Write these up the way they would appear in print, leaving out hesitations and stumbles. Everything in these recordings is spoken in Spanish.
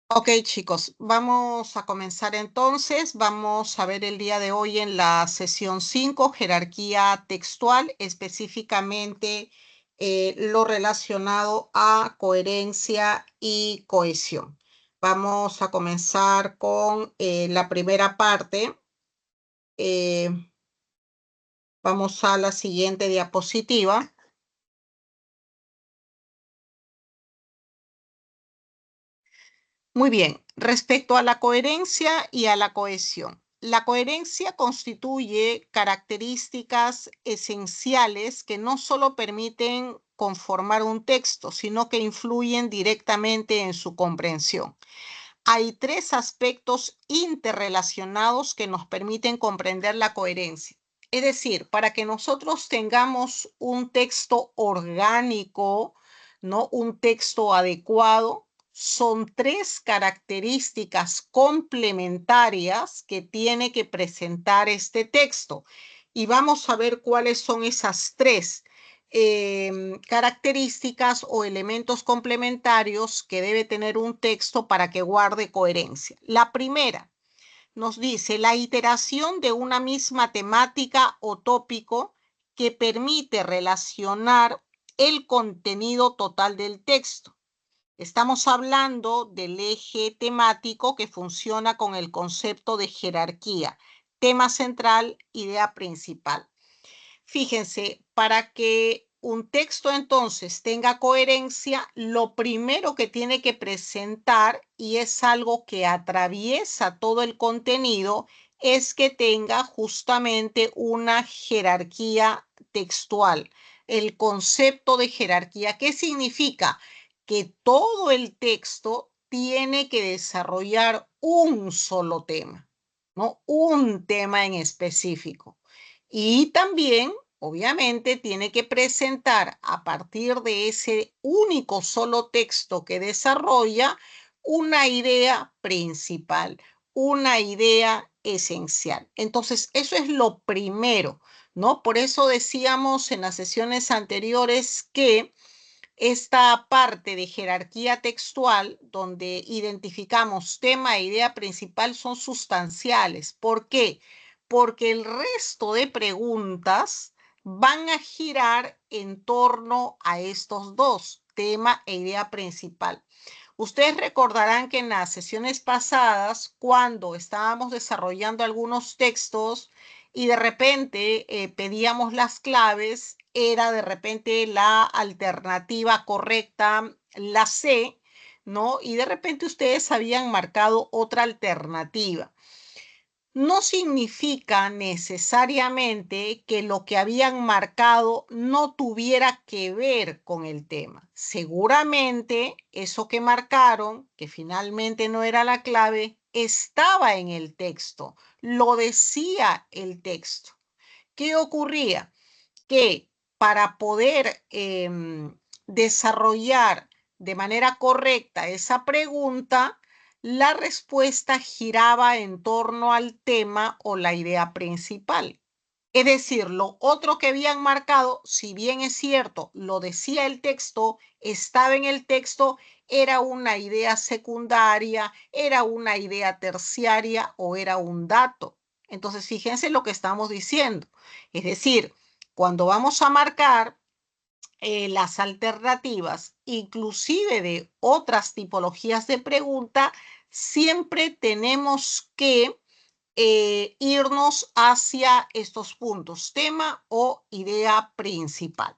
Ok, chicos, vamos a comenzar entonces. Vamos a ver el día de hoy en la sesión 5, jerarquía textual, específicamente lo relacionado a coherencia y cohesión. Vamos a comenzar con la primera parte. Eh, Vamos a la siguiente diapositiva. Muy bien, respecto a la coherencia y a la cohesión. La coherencia constituye características esenciales que no solo permiten conformar un texto, sino que influyen directamente en su comprensión. Hay tres aspectos interrelacionados que nos permiten comprender la coherencia. Es decir, para que nosotros tengamos un texto orgánico, ¿no? Un texto adecuado, son tres características complementarias que tiene que presentar este texto. Y vamos a ver cuáles son esas tres características o elementos complementarios que debe tener un texto para que guarde coherencia. La primera nos dice la iteración de una misma temática o tópico que permite relacionar el contenido total del texto. Estamos hablando del eje temático que funciona con el concepto de jerarquía, tema central, idea principal. Fíjense, para que un texto entonces tenga coherencia, lo primero que tiene que presentar, y es algo que atraviesa todo el contenido, es que tenga justamente una jerarquía textual. El concepto de jerarquía, ¿qué significa? Que todo el texto tiene que desarrollar un solo tema, ¿no? Un tema en específico. Y también, obviamente, tiene que presentar a partir de ese único solo texto que desarrolla una idea principal, una idea esencial. Entonces, eso es lo primero, ¿no? Por eso decíamos en las sesiones anteriores que esta parte de jerarquía textual, donde identificamos tema e idea principal, son sustanciales. ¿Por qué? Porque el resto de preguntas van a girar en torno a estos dos, tema e idea principal. Ustedes recordarán que en las sesiones pasadas, cuando estábamos desarrollando algunos textos y de repente pedíamos las claves, era de repente la alternativa correcta, la C, ¿no? Y de repente ustedes habían marcado otra alternativa. No significa necesariamente que lo que habían marcado no tuviera que ver con el tema. Seguramente eso que marcaron, que finalmente no era la clave, estaba en el texto, lo decía el texto. ¿Qué ocurría? Que para poder desarrollar de manera correcta esa pregunta, la respuesta giraba en torno al tema o la idea principal. Es decir, lo otro que habían marcado, si bien es cierto, lo decía el texto, estaba en el texto, era una idea secundaria, era una idea terciaria o era un dato. Entonces, fíjense lo que estamos diciendo. Es decir, cuando vamos a marcar las alternativas, inclusive de otras tipologías de pregunta, siempre tenemos que irnos hacia estos puntos, tema o idea principal.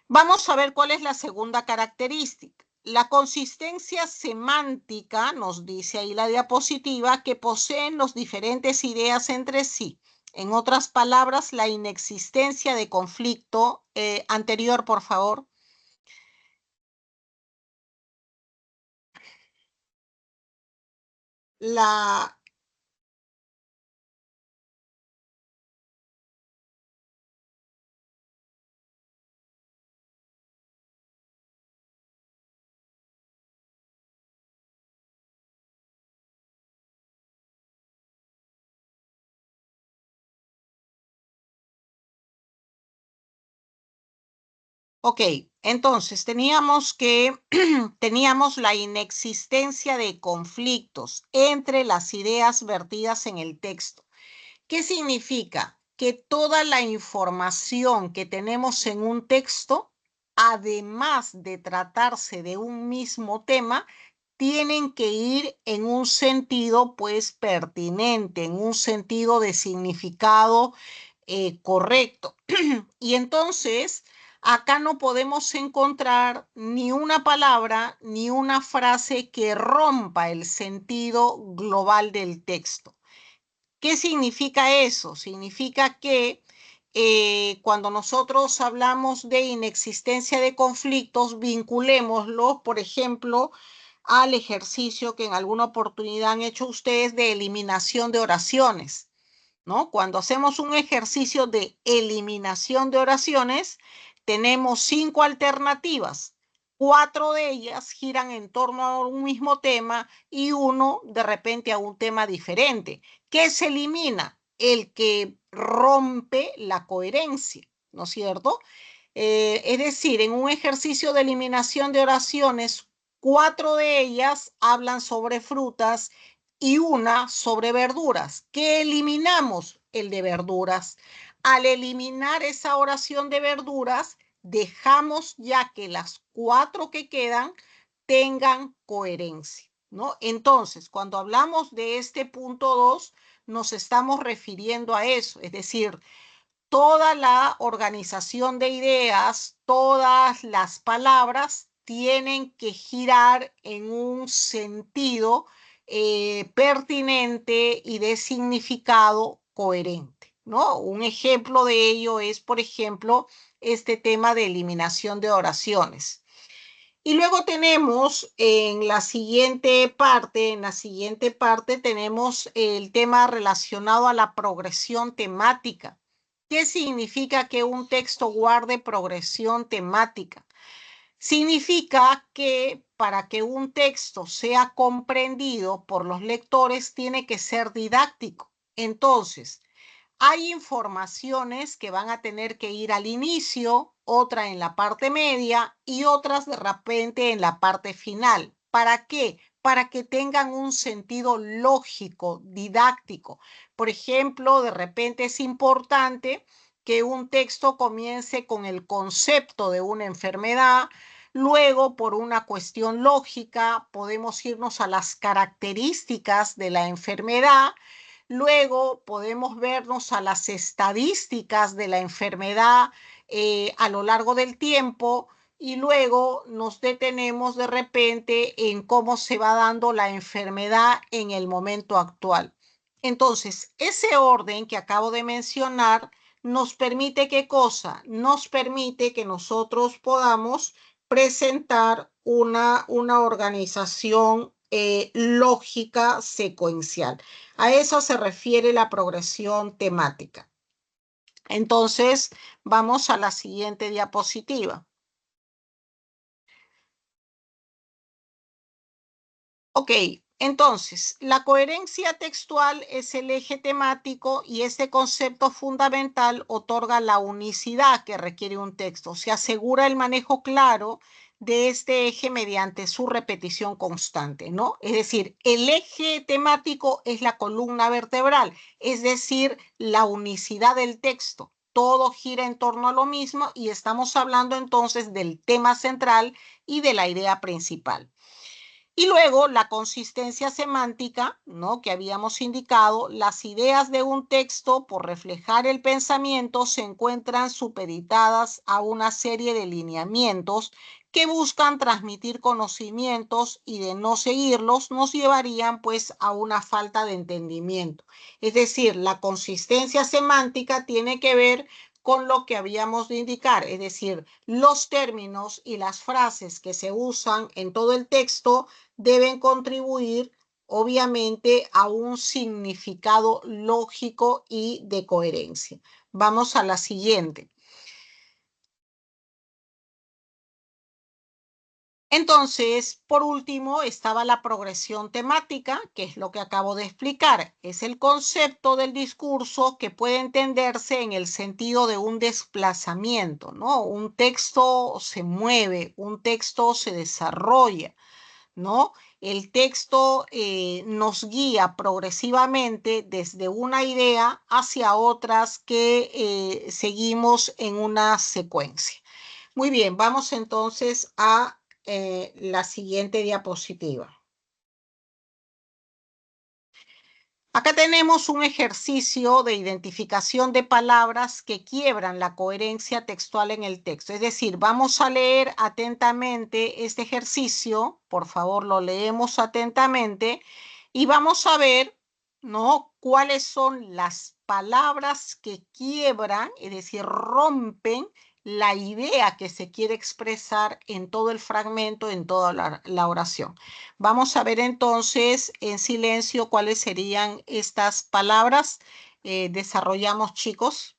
Vamos a ver cuál es la segunda característica. La consistencia semántica, nos dice ahí la diapositiva, que poseen las diferentes ideas entre sí. En otras palabras, la inexistencia de conflicto. Anterior, por favor. La, ok, Entonces, teníamos la inexistencia de conflictos entre las ideas vertidas en el texto. ¿Qué significa? Que toda la información que tenemos en un texto, además de tratarse de un mismo tema, tienen que ir en un sentido, pues, pertinente, en un sentido de significado correcto. Y entonces, acá no podemos encontrar ni una palabra ni una frase que rompa el sentido global del texto. ¿Qué significa eso? Significa que cuando nosotros hablamos de inexistencia de conflictos, vinculémoslo, por ejemplo, al ejercicio que en alguna oportunidad han hecho ustedes de eliminación de oraciones, ¿no? Cuando hacemos un ejercicio de eliminación de oraciones, tenemos 5 alternativas. 4 de ellas giran en torno a un mismo tema y uno de repente a un tema diferente. ¿Qué se elimina? El que rompe la coherencia, ¿no es cierto? Es decir, en un ejercicio de eliminación de oraciones, 4 de ellas hablan sobre frutas y una sobre verduras. ¿Qué eliminamos? El de verduras. Al eliminar esa oración de verduras, dejamos ya que las 4 que quedan tengan coherencia, ¿no? Entonces, cuando hablamos de este punto 2, nos estamos refiriendo a eso, es decir, toda la organización de ideas, todas las palabras tienen que girar en un sentido pertinente y de significado coherente, ¿no? Un ejemplo de ello es, por ejemplo, este tema de eliminación de oraciones. Y luego tenemos en la siguiente parte tenemos el tema relacionado a la progresión temática. ¿Qué significa que un texto guarde progresión temática? Significa que para que un texto sea comprendido por los lectores tiene que ser didáctico. Entonces, hay informaciones que van a tener que ir al inicio, otra en la parte media y otras de repente en la parte final. ¿Para qué? Para que tengan un sentido lógico, didáctico. Por ejemplo, de repente es importante que un texto comience con el concepto de una enfermedad. Luego, por una cuestión lógica, podemos irnos a las características de la enfermedad. Luego podemos vernos a las estadísticas de la enfermedad a lo largo del tiempo y luego nos detenemos de repente en cómo se va dando la enfermedad en el momento actual. Entonces, ese orden que acabo de mencionar nos permite ¿qué cosa? Nos permite que nosotros podamos presentar una organización lógica secuencial. A eso se refiere la progresión temática. Entonces, vamos a la siguiente diapositiva. Ok, entonces, la coherencia textual es el eje temático y este concepto fundamental otorga la unicidad que requiere un texto. Se asegura el manejo claro de este eje mediante su repetición constante, ¿no? Es decir, el eje temático es la columna vertebral, es decir, la unicidad del texto. Todo gira en torno a lo mismo y estamos hablando entonces del tema central y de la idea principal. Y luego la consistencia semántica, ¿no? Que habíamos indicado, las ideas de un texto por reflejar el pensamiento se encuentran supeditadas a una serie de lineamientos que buscan transmitir conocimientos y de no seguirlos nos llevarían pues a una falta de entendimiento. Es decir, la consistencia semántica tiene que ver con lo que habíamos de indicar, es decir, los términos y las frases que se usan en todo el texto deben contribuir obviamente a un significado lógico y de coherencia. Vamos a la siguiente. Entonces, por último, estaba la progresión temática, que es lo que acabo de explicar. Es el concepto del discurso que puede entenderse en el sentido de un desplazamiento, ¿no? Un texto se mueve, un texto se desarrolla, ¿no? El texto nos guía progresivamente desde una idea hacia otras que seguimos en una secuencia. Muy bien, vamos entonces a la siguiente diapositiva. Acá tenemos un ejercicio de identificación de palabras que quiebran la coherencia textual en el texto. Es decir, vamos a leer atentamente este ejercicio, por favor lo leemos atentamente y vamos a ver, ¿no?, cuáles son las palabras que quiebran, es decir, rompen la idea que se quiere expresar en todo el fragmento, en toda la oración. Vamos a ver entonces en silencio cuáles serían estas palabras. Desarrollamos, chicos.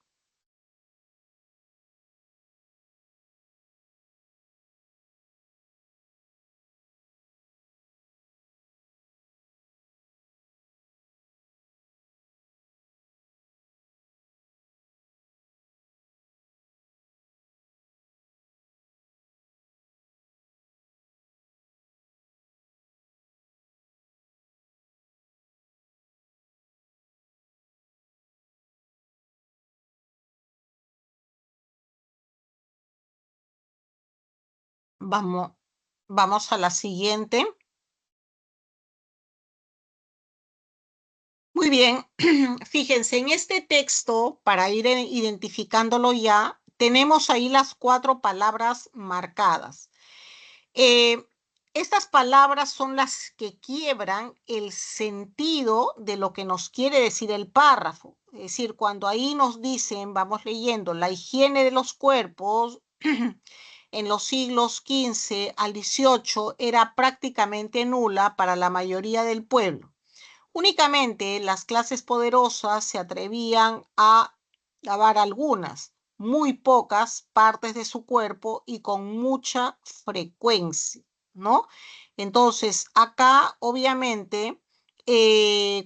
Vamos, vamos a la siguiente. Muy bien, fíjense, en este texto, para ir identificándolo ya, tenemos ahí las 4 palabras marcadas. Eh, Estas palabras son las que quiebran el sentido de lo que nos quiere decir el párrafo. Es decir, cuando ahí nos dicen, vamos leyendo, la higiene de los cuerpos en los siglos XV al XVIII era prácticamente nula para la mayoría del pueblo. Únicamente las clases poderosas se atrevían a lavar algunas, muy pocas partes de su cuerpo y con mucha frecuencia, ¿no? Entonces, acá, obviamente,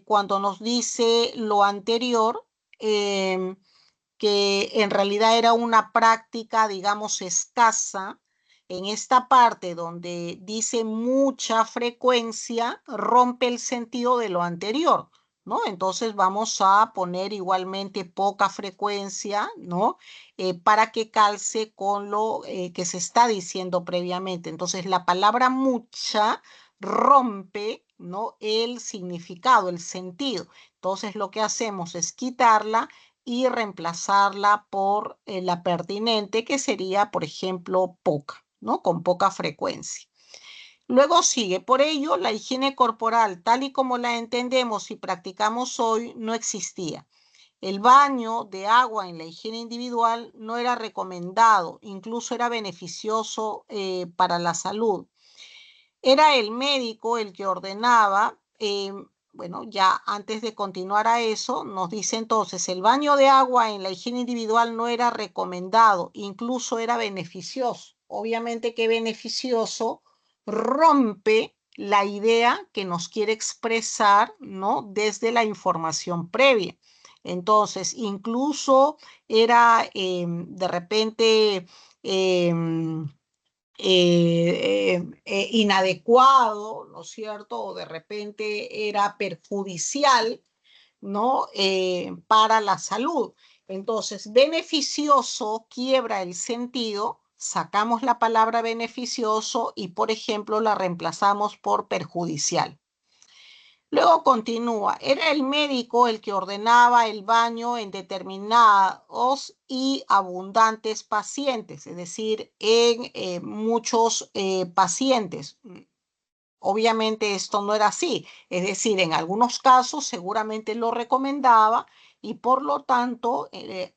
cuando nos dice lo anterior, que en realidad era una práctica, digamos, escasa, en esta parte donde dice mucha frecuencia, rompe el sentido de lo anterior, ¿no? Entonces vamos a poner igualmente poca frecuencia, ¿no? Para que calce con lo que se está diciendo previamente. Entonces la palabra mucha rompe, ¿no?, el significado, el sentido. Entonces lo que hacemos es quitarla y reemplazarla por la pertinente, que sería, por ejemplo, poca, ¿no? Con poca frecuencia. Luego sigue, por ello, la higiene corporal, tal y como la entendemos y practicamos hoy, no existía. El baño de agua en la higiene individual no era recomendado, incluso era beneficioso para la salud. Era el médico el que ordenaba. Bueno, ya antes de continuar a eso, nos dice entonces, el baño de agua en la higiene individual no era recomendado, incluso era beneficioso. Obviamente que beneficioso rompe la idea que nos quiere expresar, ¿no?, desde la información previa. Entonces, incluso era de repente inadecuado, ¿no es cierto? O de repente era perjudicial, ¿no? Para la salud. Entonces, beneficioso quiebra el sentido, sacamos la palabra beneficioso y, por ejemplo, la reemplazamos por perjudicial. Luego continúa, era el médico el que ordenaba el baño en determinados y abundantes pacientes, es decir, en muchos pacientes. Obviamente esto no era así, es decir, en algunos casos seguramente lo recomendaba y por lo tanto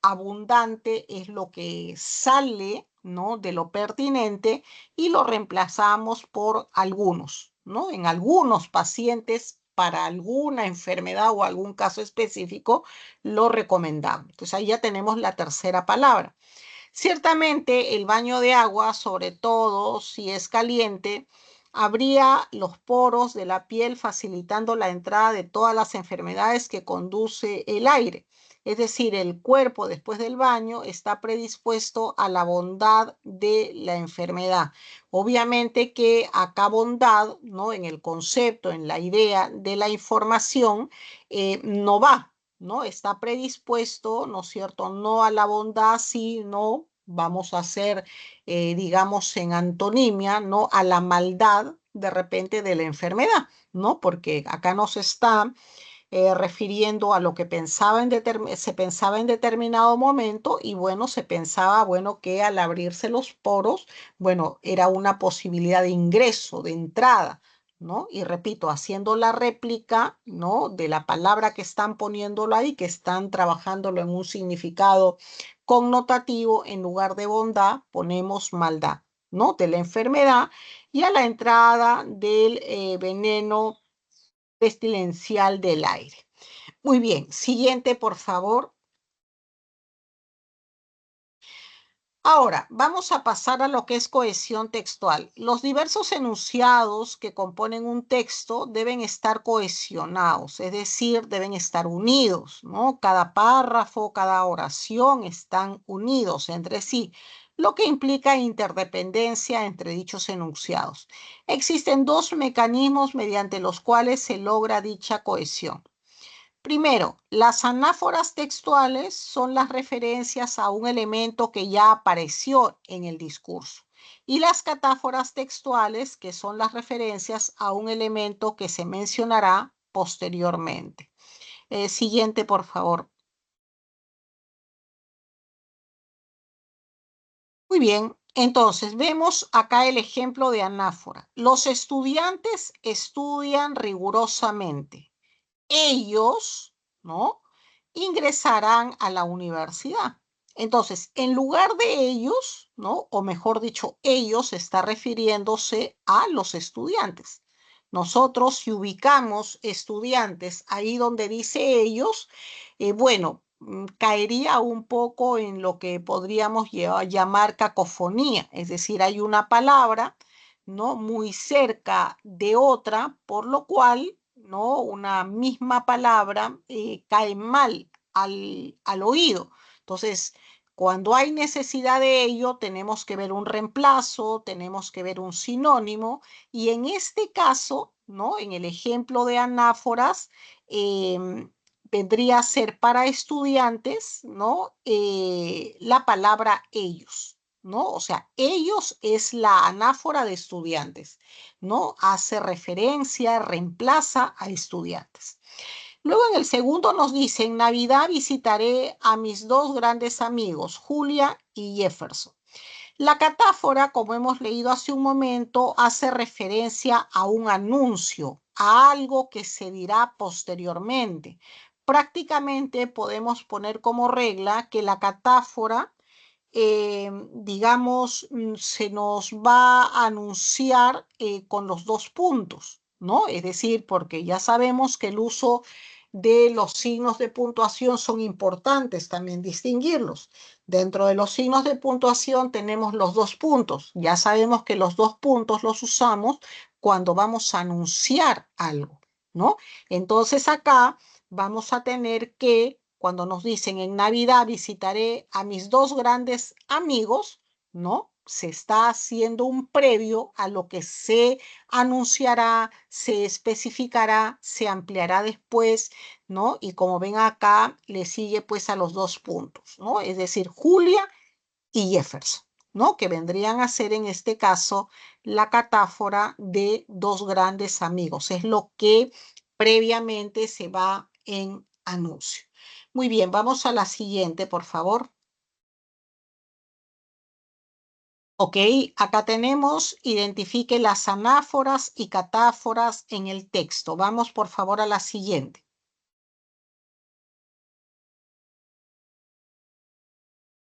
abundante es lo que sale, ¿no?, de lo pertinente y lo reemplazamos por algunos, ¿no? En algunos pacientes para alguna enfermedad o algún caso específico lo recomendamos. Entonces ahí ya tenemos la tercera palabra. Ciertamente el baño de agua, sobre todo si es caliente, abría los poros de la piel facilitando la entrada de todas las enfermedades que conduce el aire. Es decir, el cuerpo después del baño está predispuesto a la bondad de la enfermedad. Obviamente que acá bondad, ¿no? En el concepto, en la idea de la información, no va. ¿No? Está predispuesto, ¿no es cierto? No a la bondad, sino vamos a hacer, digamos, en antonimia, ¿no? A la maldad de repente de la enfermedad, ¿no? Porque acá nos está refiriendo a lo que se pensaba en determinado momento y bueno, se pensaba, bueno, que al abrirse los poros, bueno, era una posibilidad de ingreso, de entrada, ¿no? Y repito, haciendo la réplica, ¿no? De la palabra que están poniéndolo ahí, que están trabajándolo en un significado connotativo, en lugar de bondad, ponemos maldad, ¿no? De la enfermedad y a la entrada del veneno pestilencial del aire. Muy bien, siguiente, por favor. Ahora, vamos a pasar a lo que es cohesión textual. Los diversos enunciados que componen un texto deben estar cohesionados, es decir, deben estar unidos, ¿no? Cada párrafo, cada oración están unidos entre sí, lo que implica interdependencia entre dichos enunciados. Existen dos mecanismos mediante los cuales se logra dicha cohesión. Primero, las anáforas textuales son las referencias a un elemento que ya apareció en el discurso y las catáforas textuales, que son las referencias a un elemento que se mencionará posteriormente. Siguiente, por favor. Muy bien, entonces vemos acá el ejemplo de anáfora. Los estudiantes estudian rigurosamente. Ellos, ¿no? Ingresarán a la universidad. Entonces, en lugar de ellos, ¿no? O mejor dicho, ellos está refiriéndose a los estudiantes. Nosotros, si ubicamos estudiantes ahí donde dice ellos, bueno, caería un poco en lo que podríamos llamar cacofonía, es decir, hay una palabra, ¿no? Muy cerca de otra, por lo cual, ¿no? Una misma palabra cae mal al oído. Entonces, cuando hay necesidad de ello, tenemos que ver un reemplazo, tenemos que ver un sinónimo, y en este caso, ¿no? En el ejemplo de anáforas, vendría a ser para estudiantes, ¿no? La palabra ellos, ¿no? O sea, ellos es la anáfora de estudiantes, ¿no? Hace referencia, reemplaza a estudiantes. Luego en el segundo nos dice, en Navidad visitaré a mis dos grandes amigos, Julia y Jefferson. La catáfora, como hemos leído hace un momento, hace referencia a un anuncio, a algo que se dirá posteriormente. Prácticamente podemos poner como regla que la catáfora, digamos, se nos va a anunciar con los dos puntos, ¿no? Es decir, porque ya sabemos que el uso de los signos de puntuación son importantes también distinguirlos. Dentro de los signos de puntuación tenemos los dos puntos. Ya sabemos que los dos puntos los usamos cuando vamos a anunciar algo, ¿no? Entonces acá vamos a tener que, cuando nos dicen en Navidad visitaré a mis dos grandes amigos, ¿no? Se está haciendo un previo a lo que se anunciará, se especificará, se ampliará después, ¿no? Y como ven acá, le sigue pues a los dos puntos, ¿no? Es decir, Julia y Jefferson, ¿no? Que vendrían a ser en este caso la catáfora de dos grandes amigos. Es lo que previamente se va en anuncio. Muy bien, vamos a la siguiente, por favor. Ok, acá tenemos, identifique las anáforas y catáforas en el texto. Vamos, por favor, a la siguiente.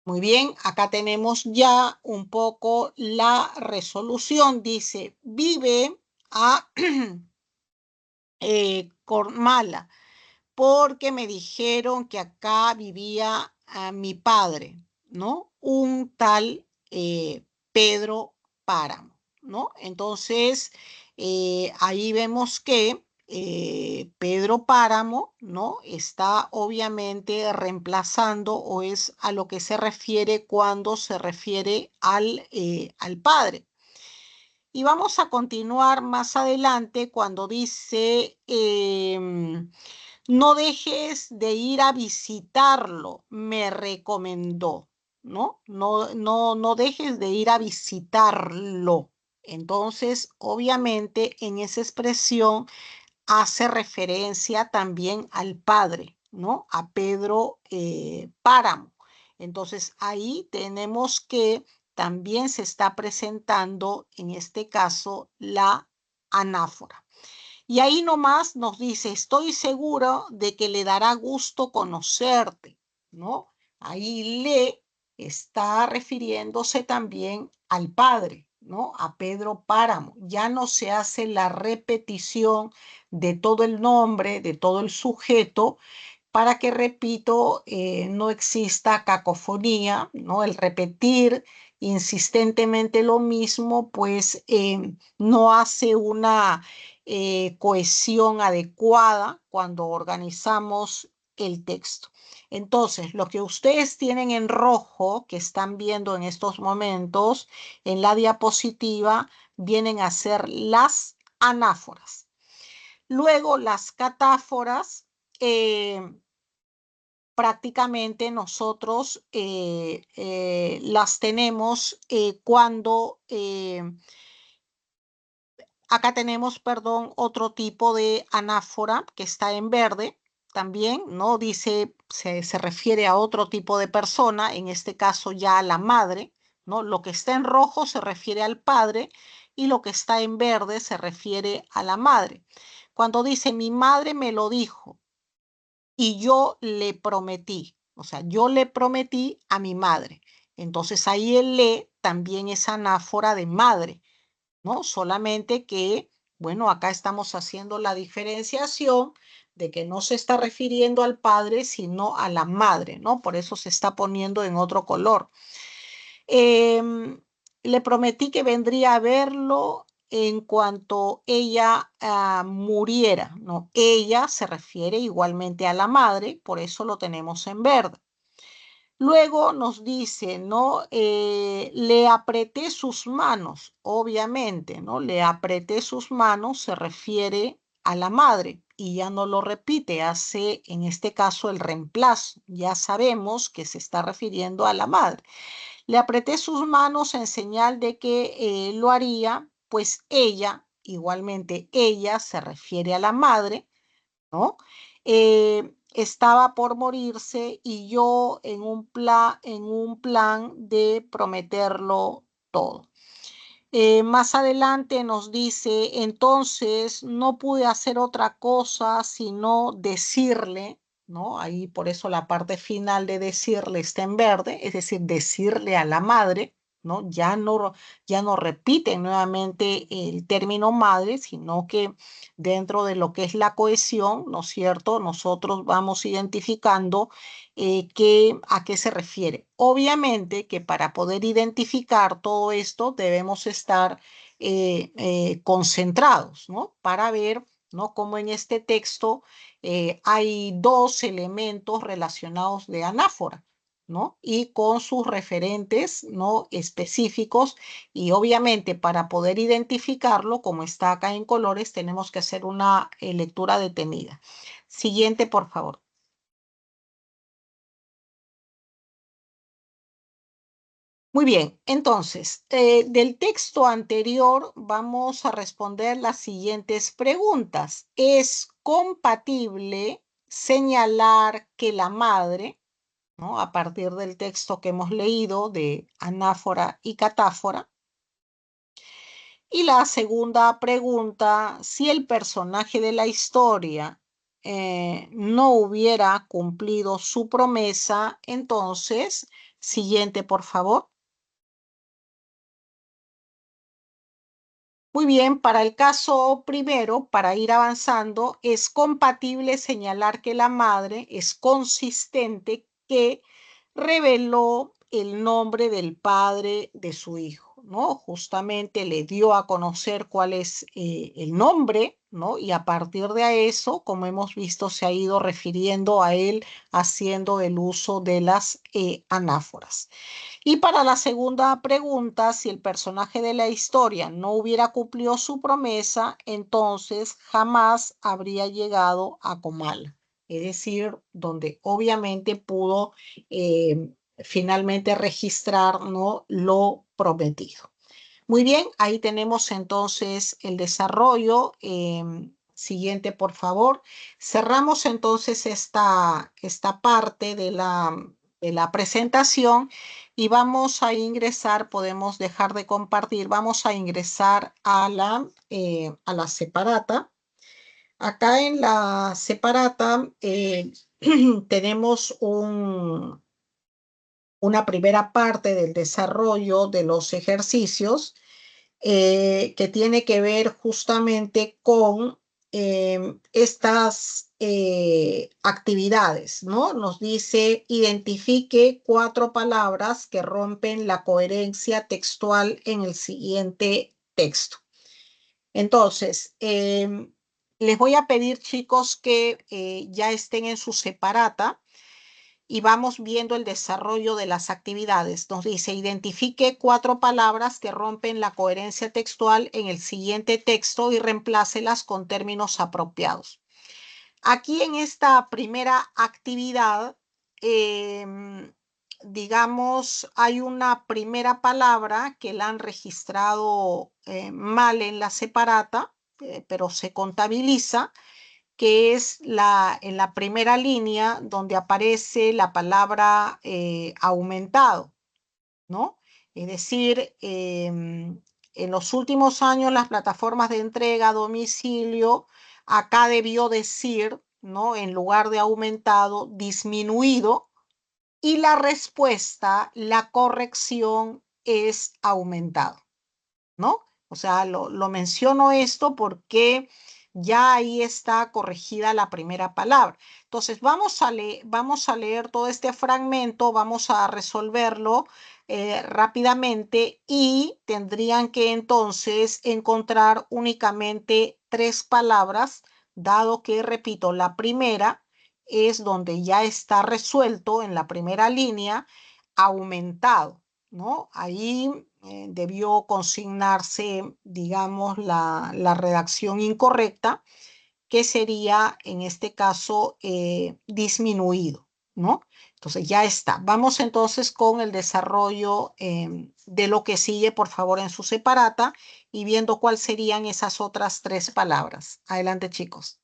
Muy bien, acá tenemos ya un poco la resolución. Dice, vive a Cormala, porque me dijeron que acá vivía mi padre. ¿no? Un tal Pedro Páramo, ¿no? Entonces, ahí vemos que Pedro Páramo, ¿no? Está obviamente reemplazando o es a lo que se refiere cuando se refiere al padre. Y vamos a continuar más adelante cuando dice, no dejes de ir a visitarlo, me recomendó, ¿no? No dejes de ir a visitarlo. Entonces, obviamente, en esa expresión hace referencia también al padre, ¿no? A Pedro Páramo. Entonces ahí tenemos que también se está presentando, en este caso, la anáfora. Y ahí nomás nos dice, estoy seguro de que le dará gusto conocerte, ¿no? Ahí le está refiriéndose también al padre, ¿no? A Pedro Páramo. Ya no se hace la repetición de todo el nombre, de todo el sujeto, para que, repito, no exista cacofonía, ¿no? El repetir insistentemente lo mismo, pues no hace una cohesión adecuada cuando organizamos el texto. Entonces, lo que ustedes tienen en rojo, que están viendo en estos momentos en la diapositiva, vienen a ser las anáforas. Luego, las catáforas, prácticamente nosotros las tenemos cuando acá tenemos, perdón, otro tipo de anáfora que está en verde también, ¿no? Dice, se refiere a otro tipo de persona, en este caso ya a la madre, ¿no? Lo que está en rojo se refiere al padre y lo que está en verde se refiere a la madre. Cuando dice, mi madre me lo dijo y yo le prometí, o sea, yo le prometí a mi madre. Entonces ahí el le también es anáfora de madre, ¿no? Solamente que, bueno, acá estamos haciendo la diferenciación de que no se está refiriendo al padre, sino a la madre, ¿no? Por eso se está poniendo en otro color. Le prometí que vendría a verlo en cuanto ella muriera, ¿no? Ella se refiere igualmente a la madre, por eso lo tenemos en verde. Luego nos dice, ¿no? Le apreté sus manos, obviamente, ¿no? Le apreté sus manos se refiere a la madre y ya no lo repite, hace en este caso el reemplazo. Ya sabemos que se está refiriendo a la madre. Le apreté sus manos en señal de que lo haría, pues ella, igualmente ella se refiere a la madre, ¿no? Estaba por morirse y yo en un plan de prometerlo todo. Más adelante nos dice, entonces no pude hacer otra cosa sino decirle, ¿no? Ahí por eso la parte final de decirle está en verde, es decir, decirle a la madre, ¿no? Ya no repiten nuevamente el término madre, sino que dentro de lo que es la cohesión, ¿no es cierto? Nosotros vamos identificando a qué se refiere. Obviamente que para poder identificar todo esto debemos estar concentrados, ¿no? Para ver, ¿no? Cómo en este texto hay dos elementos relacionados de anáfora, ¿no? Y con sus referentes, ¿no? Específicos y obviamente para poder identificarlo, como está acá en colores, tenemos que hacer una lectura detenida. Siguiente, por favor. Muy bien, entonces, del texto anterior vamos a responder las siguientes preguntas. ¿Es compatible señalar que la madre, ¿no? A partir del texto que hemos leído de anáfora y catáfora? Y la segunda pregunta, si el personaje de la historia no hubiera cumplido su promesa, entonces, siguiente, por favor. Muy bien, para el caso primero, para ir avanzando, es compatible señalar que la madre es consistente que reveló el nombre del padre de su hijo, ¿no? Justamente le dio a conocer cuál es el nombre, ¿no? Y a partir de eso, como hemos visto, se ha ido refiriendo a él haciendo el uso de las anáforas. Y para la segunda pregunta, si el personaje de la historia no hubiera cumplido su promesa, entonces jamás habría llegado a Comala. Es decir, donde obviamente pudo finalmente registrar, ¿no?, lo prometido. Muy bien, ahí tenemos entonces el desarrollo. Siguiente, por favor. Cerramos entonces esta parte de la presentación y vamos a ingresar, podemos dejar de compartir, vamos a ingresar a la separata. Acá en la separata tenemos una primera parte del desarrollo de los ejercicios que tiene que ver justamente con estas actividades, ¿no? Nos dice, identifique 4 palabras que rompen la coherencia textual en el siguiente texto. Entonces, les voy a pedir, chicos, que ya estén en su separata y vamos viendo el desarrollo de las actividades. Nos dice, identifique 4 palabras que rompen la coherencia textual en el siguiente texto y reemplácelas con términos apropiados. Aquí en esta primera actividad, digamos, hay una primera palabra que la han registrado mal en la separata, pero se contabiliza, que es en la primera línea donde aparece la palabra aumentado, ¿no? Es decir, en los últimos años las plataformas de entrega a domicilio, acá debió decir, ¿no?, en lugar de aumentado, disminuido, y la respuesta, la corrección es aumentado, ¿no? O sea, lo menciono esto porque ya ahí está corregida la primera palabra. Entonces, vamos a leer todo este fragmento, vamos a resolverlo rápidamente y tendrían que entonces encontrar únicamente 3 palabras, dado que, repito, la primera es donde ya está resuelto en la primera línea, aumentado, ¿no? Ahí debió consignarse, digamos, la redacción incorrecta, que sería en este caso disminuido, ¿no? Entonces ya está. Vamos entonces con el desarrollo de lo que sigue, por favor, en su separata y viendo cuáles serían esas otras 3 palabras. Adelante, chicos.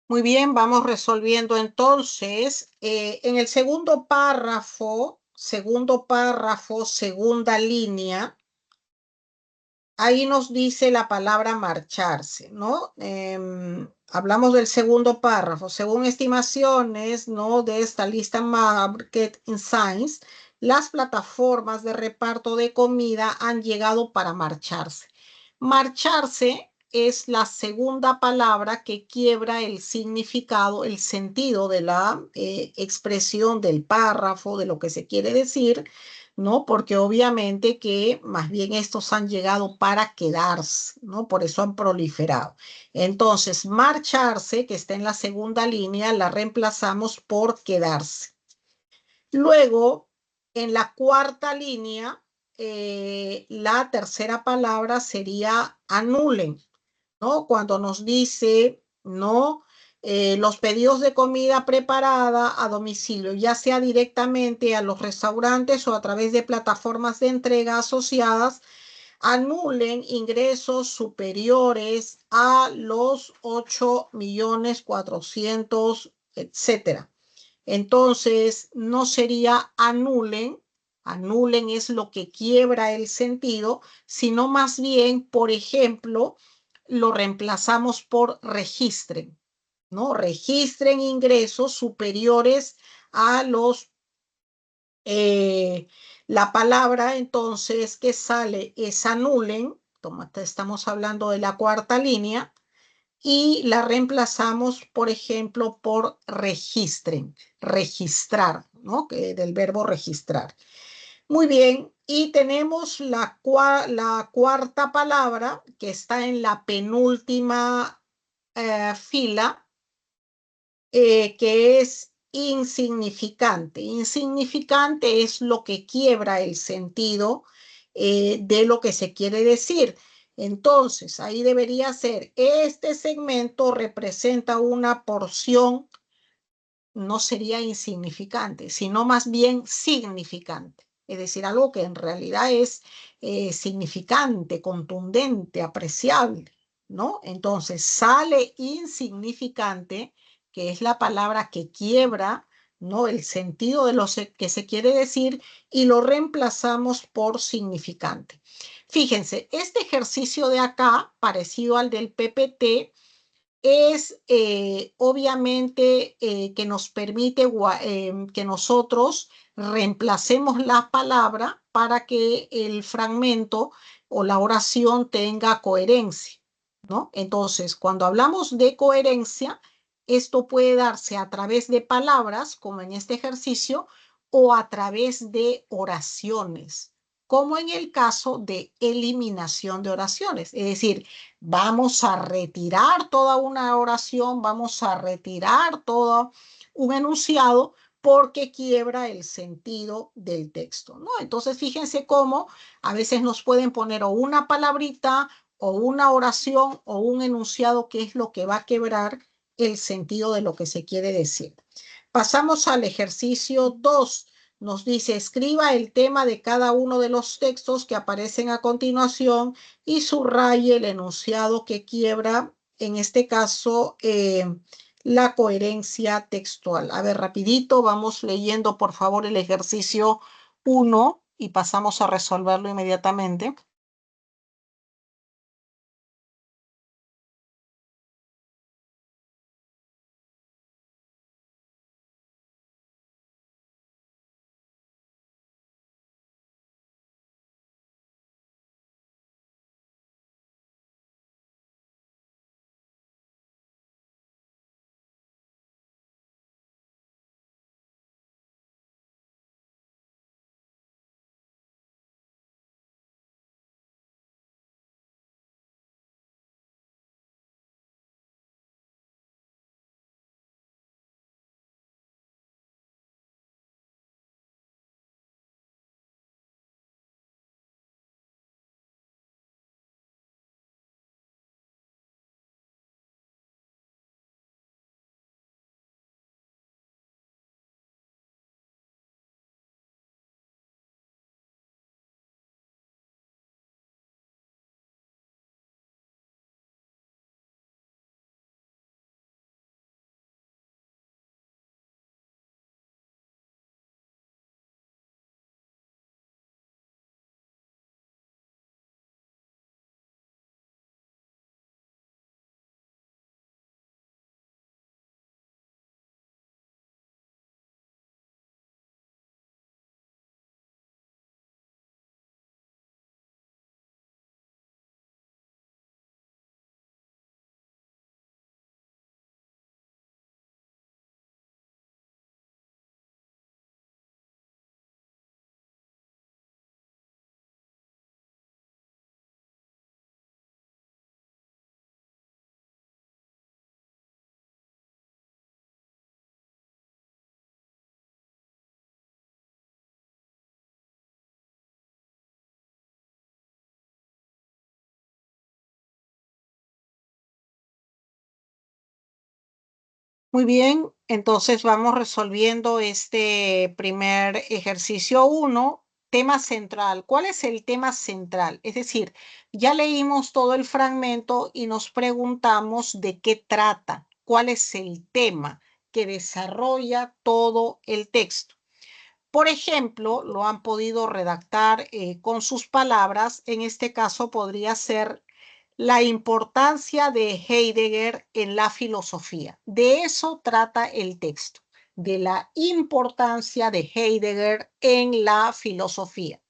Muy bien, vamos resolviendo entonces. En el segundo párrafo, segunda línea, ahí nos dice la palabra marcharse, ¿no? Hablamos del segundo párrafo. Según estimaciones, ¿no? De esta lista Market Insights, las plataformas de reparto de comida han llegado para marcharse. Marcharse es la segunda palabra que quiebra el significado, el sentido de la expresión del párrafo, de lo que se quiere decir, ¿no? Porque obviamente que más bien estos han llegado para quedarse, ¿no? Por eso han proliferado. Entonces, marcharse, que está en la segunda línea, la reemplazamos por quedarse. Luego, en la cuarta línea, la tercera palabra sería anulen, ¿no? Cuando nos dice, ¿no? Los pedidos de comida preparada a domicilio, ya sea directamente a los restaurantes o a través de plataformas de entrega asociadas, anulen ingresos superiores a los 8.400.000, etcétera. Entonces, no sería anulen, anulen es lo que quiebra el sentido, sino más bien, por ejemplo, lo reemplazamos por registren, ¿no? Registren ingresos superiores a los, la palabra entonces que sale es anulen, estamos hablando de la cuarta línea, y la reemplazamos, por ejemplo, por registren, registrar, ¿no? Que del verbo registrar. Muy bien, y tenemos la cuarta palabra que está en la penúltima fila, que es insignificante. Insignificante es lo que quiebra el sentido de lo que se quiere decir. Entonces, ahí debería ser, este segmento representa una porción, no sería insignificante, sino más bien significante. Es decir, algo que en realidad es significante, contundente, apreciable, ¿no? Entonces, sale insignificante, que es la palabra que quiebra, ¿no? El sentido de lo que se quiere decir y lo reemplazamos por significante. Fíjense, este ejercicio de acá, parecido al del PPT, es obviamente que nos permite que nosotros reemplacemos la palabra para que el fragmento o la oración tenga coherencia, ¿no? Entonces, cuando hablamos de coherencia, esto puede darse a través de palabras, como en este ejercicio, o a través de oraciones, como en el caso de eliminación de oraciones. Es decir, vamos a retirar toda una oración, vamos a retirar todo un enunciado porque quiebra el sentido del texto, ¿no? Entonces, fíjense cómo a veces nos pueden poner o una palabrita o una oración o un enunciado que es lo que va a quebrar el sentido de lo que se quiere decir. Pasamos al ejercicio 2. Nos dice, escriba el tema de cada uno de los textos que aparecen a continuación y subraye el enunciado que quiebra, en este caso, la coherencia textual. A ver, rapidito, vamos leyendo, por favor, el ejercicio 1 y pasamos a resolverlo inmediatamente. Muy bien, entonces vamos resolviendo este primer ejercicio uno, tema central. ¿Cuál es el tema central? Es decir, ya leímos todo el fragmento y nos preguntamos de qué trata, cuál es el tema que desarrolla todo el texto. Por ejemplo, lo han podido redactar con sus palabras. En este caso podría ser la importancia de Heidegger en la filosofía. De eso trata el texto, de la importancia de Heidegger en la filosofía.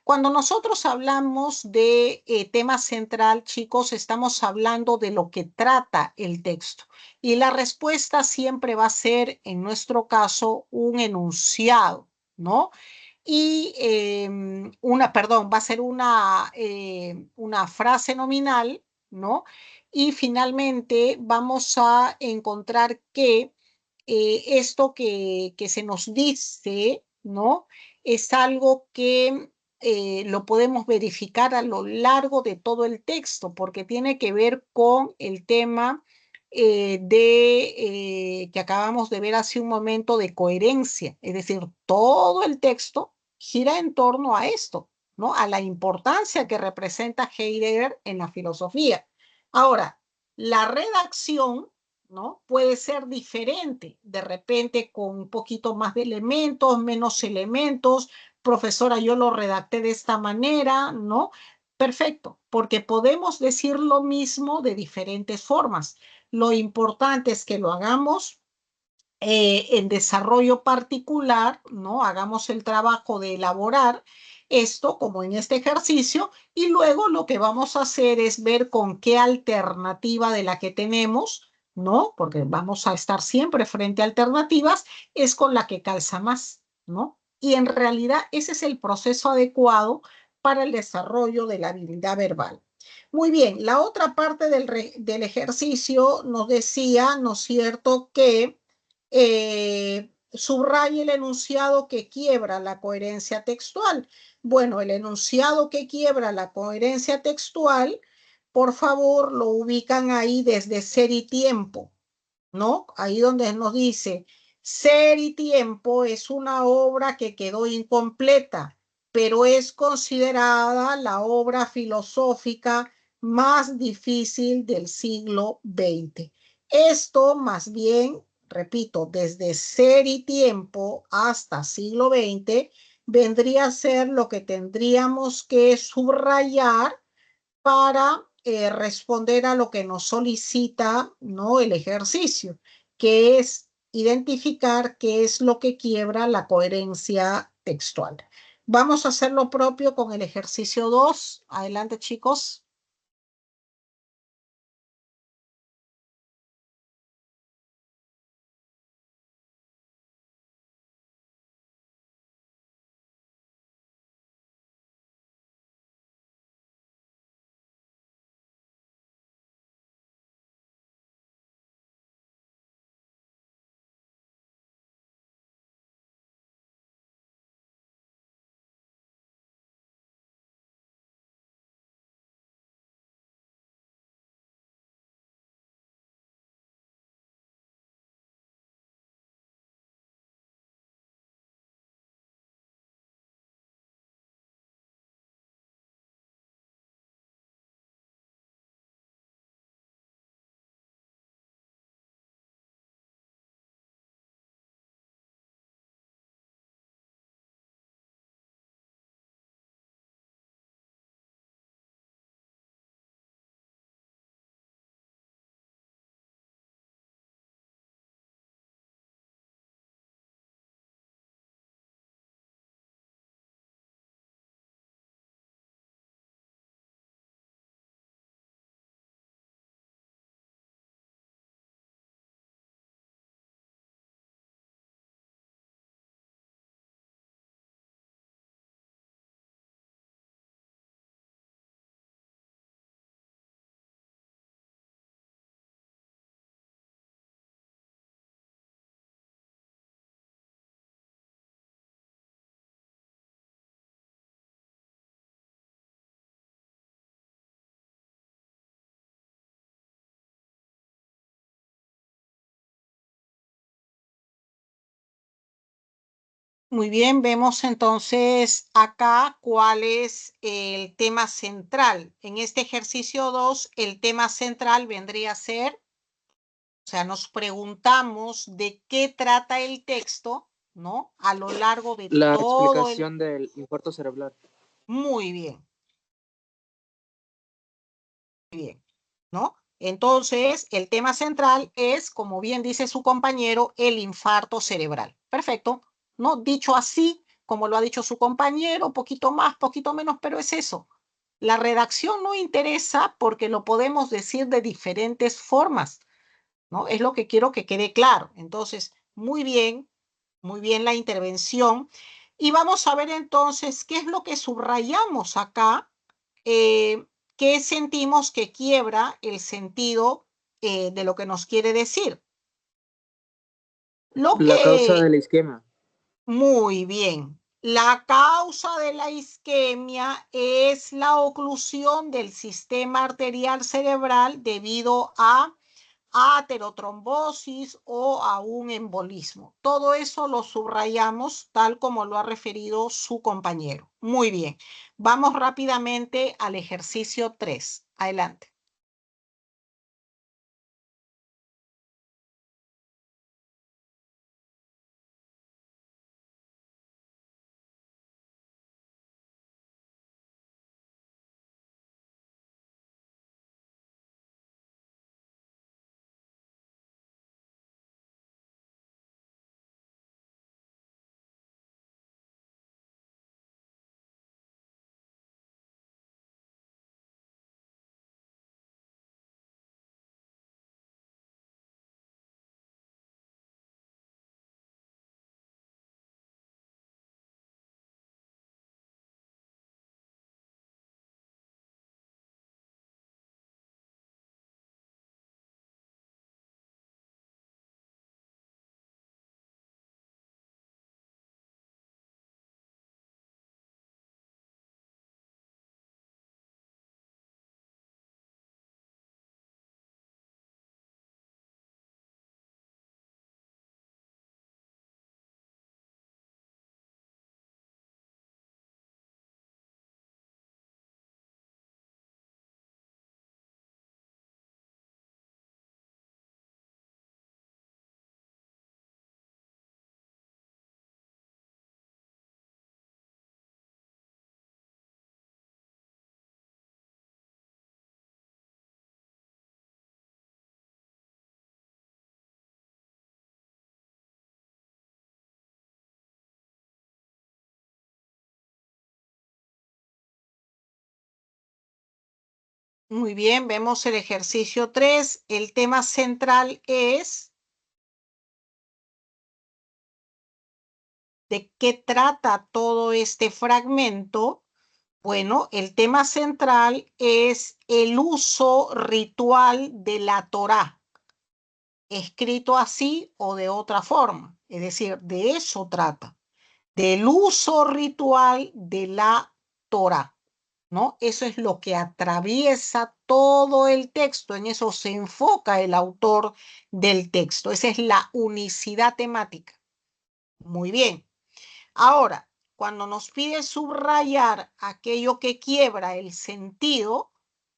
Cuando nosotros hablamos de tema central, chicos, estamos hablando de lo que trata el texto. Y la respuesta siempre va a ser, en nuestro caso, un enunciado, ¿no? Y perdón, va a ser una frase nominal, ¿no? Y finalmente vamos a encontrar que esto que se nos dice, ¿no? Es algo que lo podemos verificar a lo largo de todo el texto, porque tiene que ver con el tema que acabamos de ver hace un momento de coherencia, es decir, todo el texto gira en torno a esto, ¿no? A la importancia que representa Heidegger en la filosofía. Ahora, la redacción, ¿no? Puede ser diferente, de repente con un poquito más de elementos, menos elementos. Profesora, yo lo redacté de esta manera, ¿no? Perfecto, porque podemos decir lo mismo de diferentes formas. Lo importante es que lo hagamos en desarrollo particular, ¿no? Hagamos el trabajo de elaborar esto, como en este ejercicio, y luego lo que vamos a hacer es ver con qué alternativa de la que tenemos, ¿no? Porque vamos a estar siempre frente a alternativas, es con la que calza más, ¿no? Y en realidad ese es el proceso adecuado para el desarrollo de la habilidad verbal. Muy bien, la otra parte del ejercicio nos decía, ¿no es cierto?, que subraye el enunciado que quiebra la coherencia textual. Bueno, el enunciado que quiebra la coherencia textual, por favor, lo ubican ahí desde ser y tiempo, ¿no? Ahí donde nos dice, Ser y tiempo es una obra que quedó incompleta, pero es considerada la obra filosófica más difícil del siglo XX. Esto más bien, repito, desde Ser y tiempo hasta siglo XX, vendría a ser lo que tendríamos que subrayar para responder a lo que nos solicita, ¿no?, el ejercicio, que es identificar qué es lo que quiebra la coherencia textual. Vamos a hacer lo propio con el ejercicio 2. Adelante, chicos. Muy bien, vemos entonces acá cuál es el tema central. En este ejercicio 2, el tema central vendría a ser, o sea, nos preguntamos de qué trata el texto, ¿no? A lo largo de La todo el... explicación del infarto cerebral. Muy bien, bien, ¿no? Entonces, el tema central es, como bien dice su compañero, el infarto cerebral. Perfecto, ¿no? Dicho así, como lo ha dicho su compañero, poquito más, poquito menos, pero es eso. La redacción no interesa porque lo podemos decir de diferentes formas, ¿no? Es lo que quiero que quede claro. Entonces, muy bien la intervención. Y vamos a ver entonces qué es lo que subrayamos acá, qué sentimos que quiebra el sentido de lo que nos quiere decir. Lo La causa que, del esquema. muy bien, la causa de la isquemia es la oclusión del sistema arterial cerebral debido a aterotrombosis o a un embolismo. Todo eso lo subrayamos tal como lo ha referido su compañero. Muy bien. Vamos rápidamente al ejercicio 3. Adelante. Muy bien, vemos el ejercicio 3. El tema central es de qué trata todo este fragmento. Bueno, el tema central es el uso ritual de la Torá, escrito así o de otra forma. Es decir, de eso trata, del uso ritual de la Torá, ¿no? Eso es lo que atraviesa todo el texto, en eso se enfoca el autor del texto. Esa es la unicidad temática. Muy bien. Ahora, cuando nos pide subrayar aquello que quiebra el sentido,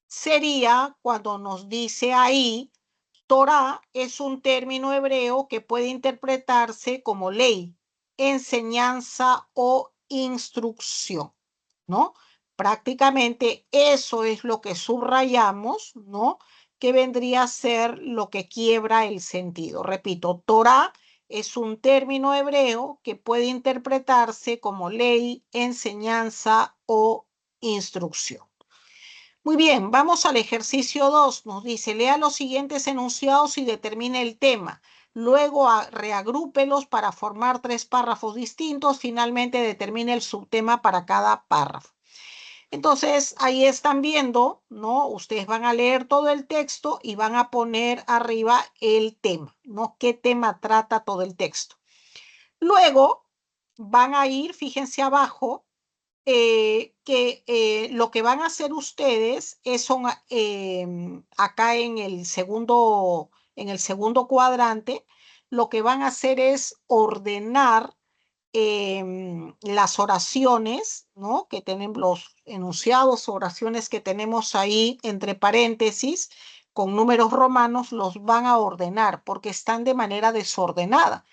sería cuando nos dice ahí, Torah es un término hebreo que puede interpretarse como ley, enseñanza o instrucción, ¿no? Prácticamente eso es lo que subrayamos, ¿no? Que vendría a ser lo que quiebra el sentido. Repito, Torah es un término hebreo que puede interpretarse como ley, enseñanza o instrucción. Muy bien, vamos al ejercicio 2. Nos dice, lea los siguientes enunciados y determine el tema. Luego reagrúpelos para formar 3 párrafos distintos. Finalmente determine el subtema para cada párrafo. Entonces, ahí están viendo, ¿no? Ustedes van a leer todo el texto y van a poner arriba el tema, ¿no? ¿Qué tema trata todo el texto? Luego van a ir, fíjense abajo, lo que van a hacer ustedes es acá en el segundo cuadrante, lo que van a hacer es ordenar las oraciones, ¿no? Que tienen los enunciados, oraciones que tenemos ahí entre paréntesis con números romanos, los van a ordenar porque están de manera desordenada.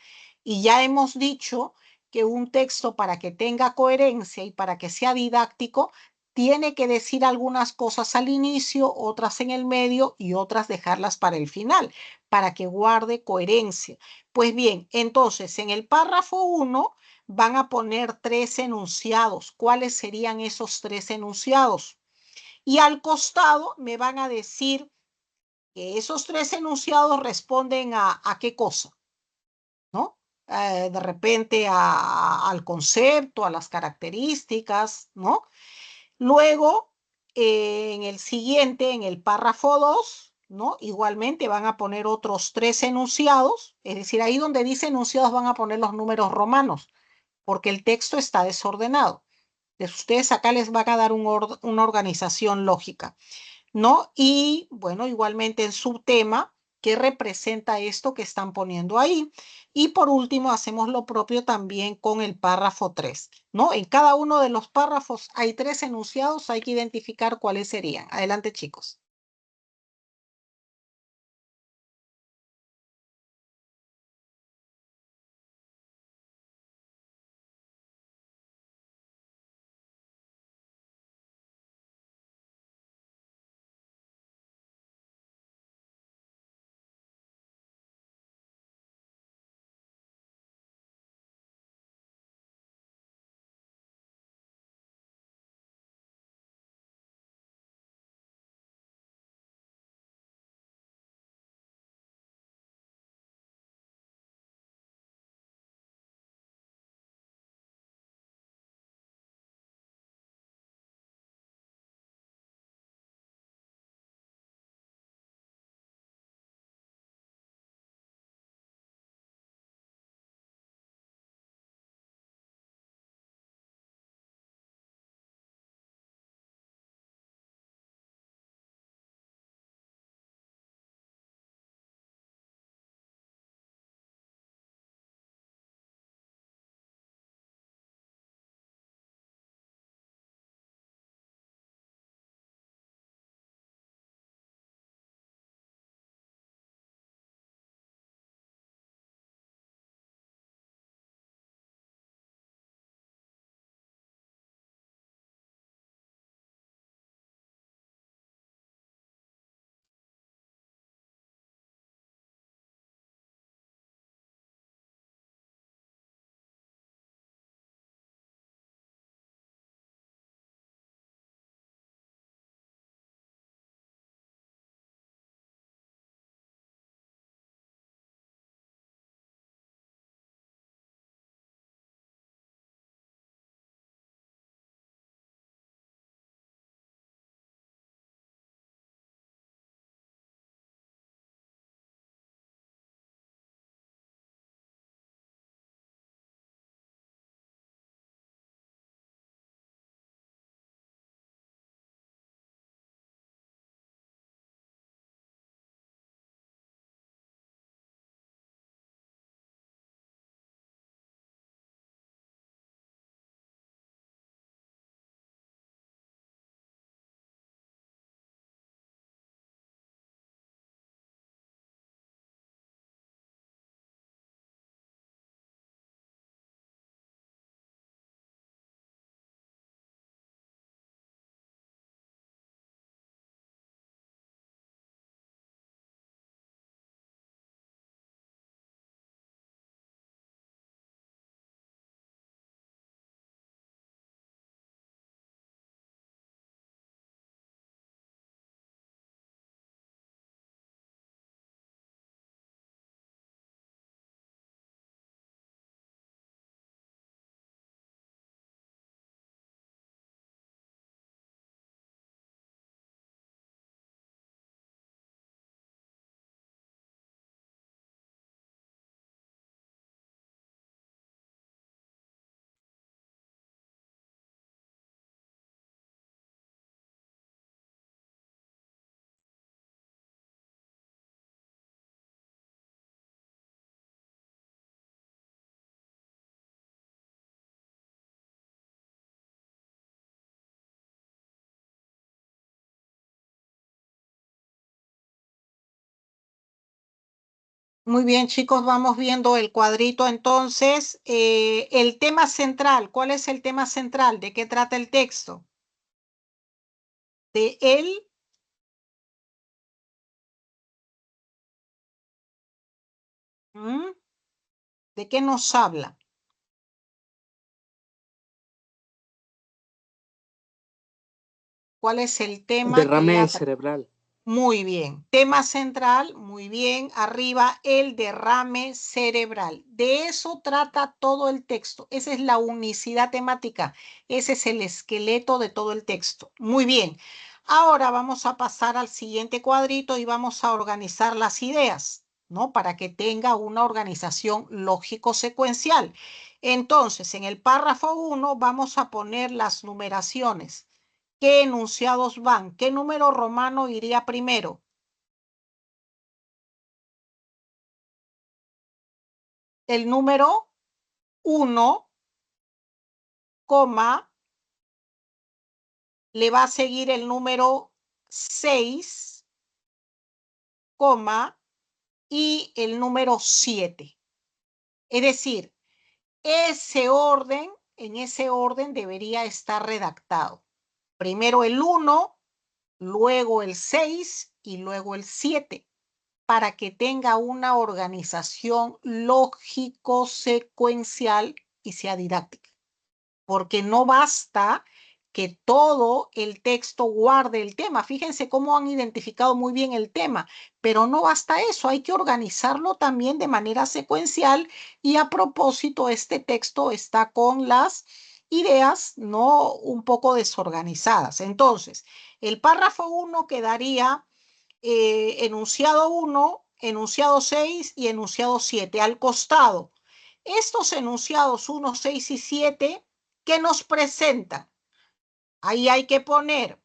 Y ya hemos dicho que un texto para que tenga coherencia y para que sea didáctico, tiene que decir algunas cosas al inicio, otras en el medio y otras dejarlas para el final, para que guarde coherencia. Pues bien, entonces en el párrafo 1 van a poner 3 enunciados. ¿Cuáles serían esos 3 enunciados? Y al costado me van a decir que esos 3 enunciados responden a qué cosa, ¿no? De repente al concepto, a las características, ¿no? Luego, en el siguiente, en el párrafo 2, ¿no? Igualmente van a poner otros 3 enunciados, es decir, ahí donde dice enunciados van a poner los números romanos, porque el texto está desordenado. Entonces, ustedes acá les van a dar una organización lógica, ¿no? Y bueno, igualmente el subtema, ¿qué representa esto que están poniendo ahí? Y por último, hacemos lo propio también con el párrafo 3, ¿no? En cada uno de los párrafos hay 3 enunciados, hay que identificar cuáles serían. Adelante, chicos. Muy bien, chicos, vamos viendo el cuadrito entonces. El tema central, ¿cuál es el tema central? ¿De qué trata el texto? De él. ¿Mm? ¿De qué nos habla? ¿Cuál es el tema que Derrame ya... cerebral. Muy bien. Tema central, muy bien. Arriba, el derrame cerebral. De eso trata todo el texto. Esa es la unicidad temática. Ese es el esqueleto de todo el texto. Muy bien. Ahora vamos a pasar al siguiente cuadrito y vamos a organizar las ideas, ¿no? Para que tenga una organización lógico-secuencial. Entonces, en el párrafo 1 vamos a poner las numeraciones. ¿Qué enunciados van? ¿Qué número romano iría primero? El número 1, coma, le va a seguir el número 6, coma, y el número 7. Es decir, en ese orden debería estar redactado. Primero el 1, luego el 6 y luego el 7, para que tenga una organización lógico-secuencial y sea didáctica. Porque no basta que todo el texto guarde el tema. Fíjense cómo han identificado muy bien el tema, pero no basta eso, hay que organizarlo también de manera secuencial y a propósito, este texto está con las ideas no un poco desorganizadas. Entonces, el párrafo 1 quedaría enunciado 1, enunciado 6 y enunciado 7. Al costado, estos enunciados 1, 6 y 7, ¿qué nos presentan? Ahí hay que poner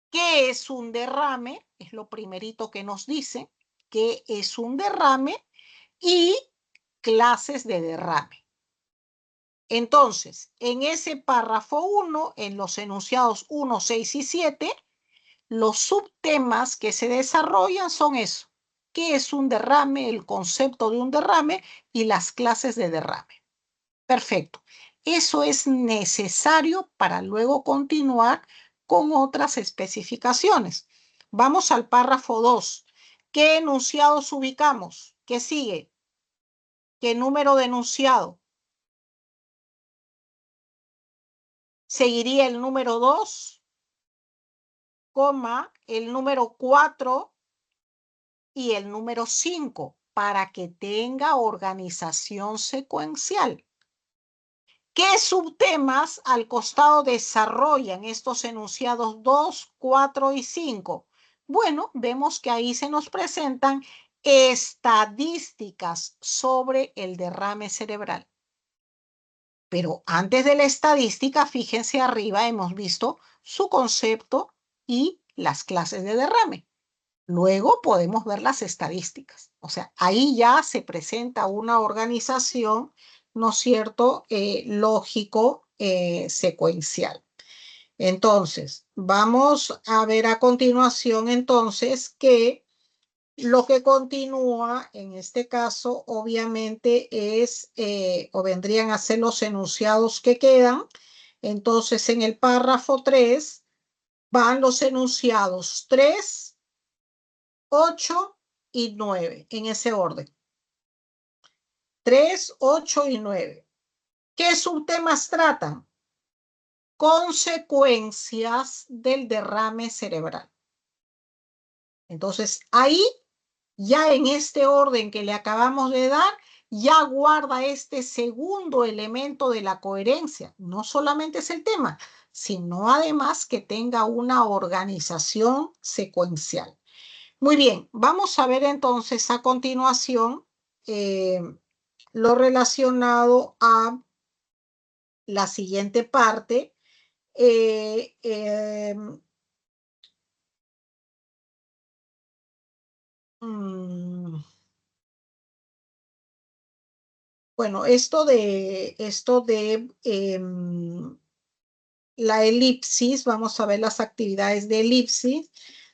qué es un derrame, es lo primerito que nos dice, qué es un derrame y clases de derrame. Entonces, en ese párrafo 1, en los enunciados 1, 6 y 7, los subtemas que se desarrollan son eso. ¿Qué es un derrame? El concepto de un derrame y las clases de derrame. Perfecto. Eso es necesario para luego continuar con otras especificaciones. Vamos al párrafo 2. ¿Qué enunciados ubicamos? ¿Qué sigue? ¿Qué número de enunciado? Seguiría el número 2, el número 4 y el número 5 para que tenga organización secuencial. ¿Qué subtemas al costado desarrollan estos enunciados 2, 4 y 5? Bueno, vemos que ahí se nos presentan estadísticas sobre el derrame cerebral. Pero antes de la estadística, fíjense arriba, hemos visto su concepto y las clases de derrame. Luego podemos ver las estadísticas. O sea, ahí ya se presenta una organización, ¿no es cierto?, lógico, secuencial. Entonces, vamos a ver a continuación entonces que lo que continúa en este caso obviamente es, o vendrían a ser los enunciados que quedan. Entonces, en el párrafo 3 van los enunciados 3, 8 y 9, en ese orden. 3, 8 y 9. ¿Qué subtemas tratan? Consecuencias del derrame cerebral. Entonces, ahí, ya en este orden que le acabamos de dar, ya guarda este segundo elemento de la coherencia. No solamente es el tema, sino además que tenga una organización secuencial. Muy bien, vamos a ver entonces a continuación eh, lo relacionado a la siguiente parte. Eh, eh, mm, bueno, la elipsis, vamos a ver las actividades de elipsis.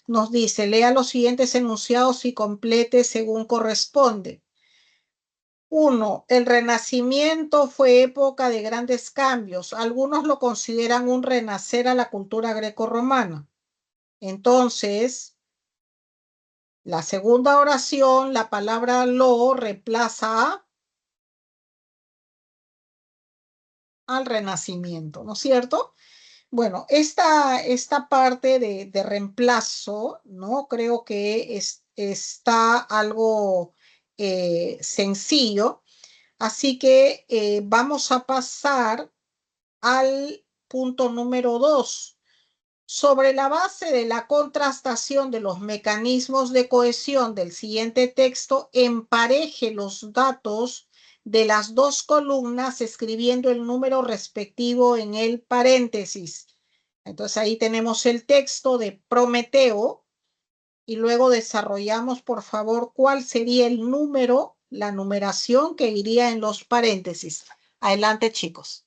Nos dice, lea los siguientes enunciados y complete según corresponde. Uno, el Renacimiento fue época de grandes cambios. Algunos lo consideran un renacer a la cultura grecorromana. Entonces, la segunda oración, la palabra lo reemplaza al Renacimiento, ¿no es cierto? Bueno, esta parte de reemplazo, ¿no? Creo que está algo sencillo. Así que vamos a pasar al punto número 2. Sobre la base de la contrastación de los mecanismos de cohesión del siguiente texto, empareje los datos de las dos columnas escribiendo el número respectivo en el paréntesis. Entonces ahí tenemos el texto de Prometeo y luego desarrollamos, por favor, cuál sería el número, la numeración que iría en los paréntesis. Adelante, chicos.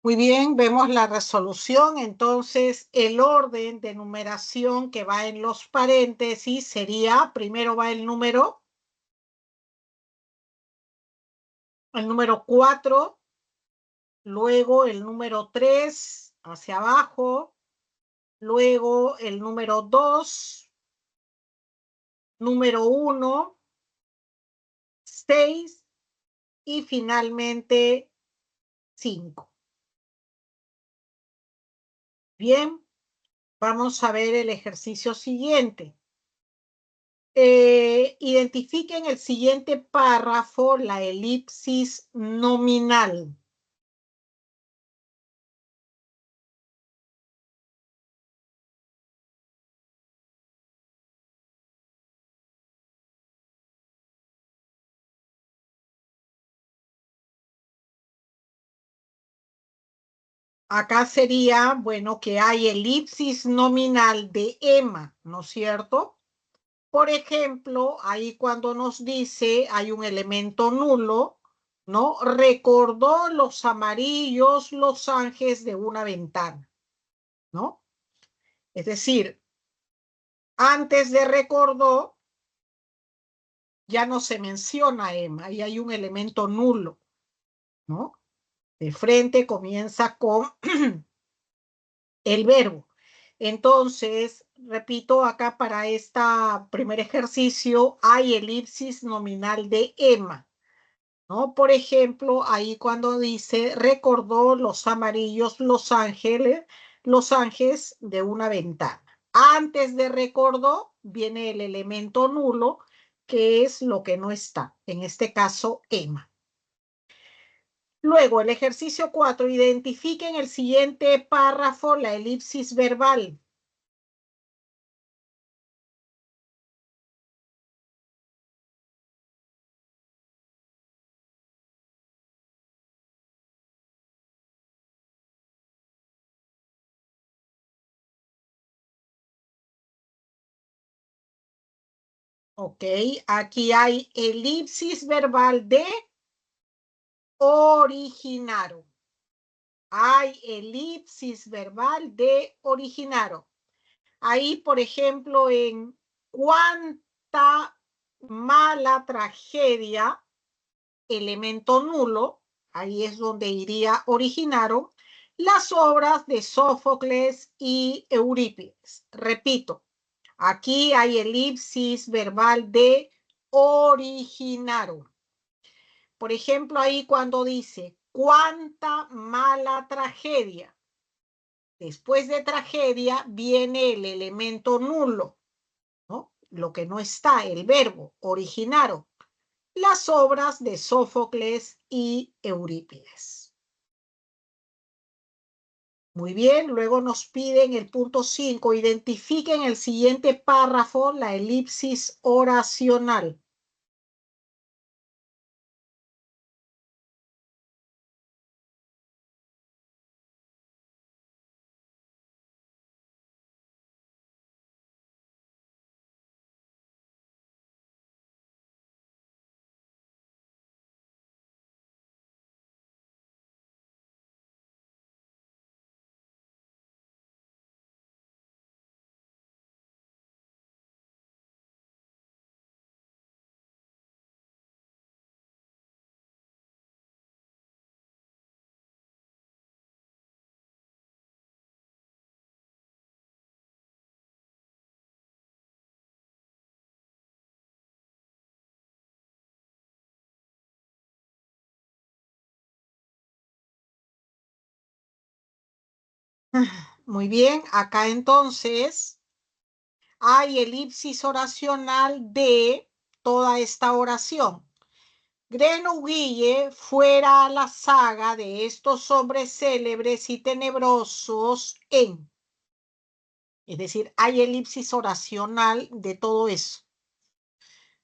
Muy bien, vemos la resolución. Entonces, el orden de numeración que va en los paréntesis sería, primero va el número 4, luego el número 3 hacia abajo, luego el número 2, número 1, 6 y finalmente 5. Bien, vamos a ver el ejercicio siguiente. Identifiquen el siguiente párrafo, la elipsis nominal. Acá sería, bueno, que hay elipsis nominal de EMA, ¿no es cierto? Por ejemplo, ahí cuando nos dice hay un elemento nulo, ¿no? Recordó los amarillos Los Ángeles de una ventana, ¿no? Es decir, antes de recordó ya no se menciona EMA, ahí hay un elemento nulo, ¿no? De frente comienza con el verbo. Entonces, repito, acá para este primer ejercicio hay elipsis nominal de EMA, ¿no? Por ejemplo, ahí cuando dice recordó los amarillos Los Ángeles de una ventana. Antes de recordó viene el elemento nulo, que es lo que no está, en este caso EMA. Luego, el ejercicio 4, identifiquen el siguiente párrafo, la elipsis verbal. Ok, aquí hay elipsis verbal de originaron. Hay elipsis verbal de originaron. Ahí, por ejemplo, en cuánta mala tragedia, elemento nulo, ahí es donde iría originaron, las obras de Sófocles y Eurípides. Repito, aquí hay elipsis verbal de originaron. Por ejemplo, ahí cuando dice, cuánta mala tragedia. Después de tragedia viene el elemento nulo, ¿no? Lo que no está, el verbo, originaron. Las obras de Sófocles y Eurípides. Muy bien, luego nos piden el punto 5, identifiquen el siguiente párrafo, la elipsis oracional. Muy bien, acá entonces hay elipsis oracional de toda esta oración. Grenouille fuera a la saga de estos hombres célebres y tenebrosos en. Es decir, hay elipsis oracional de todo eso.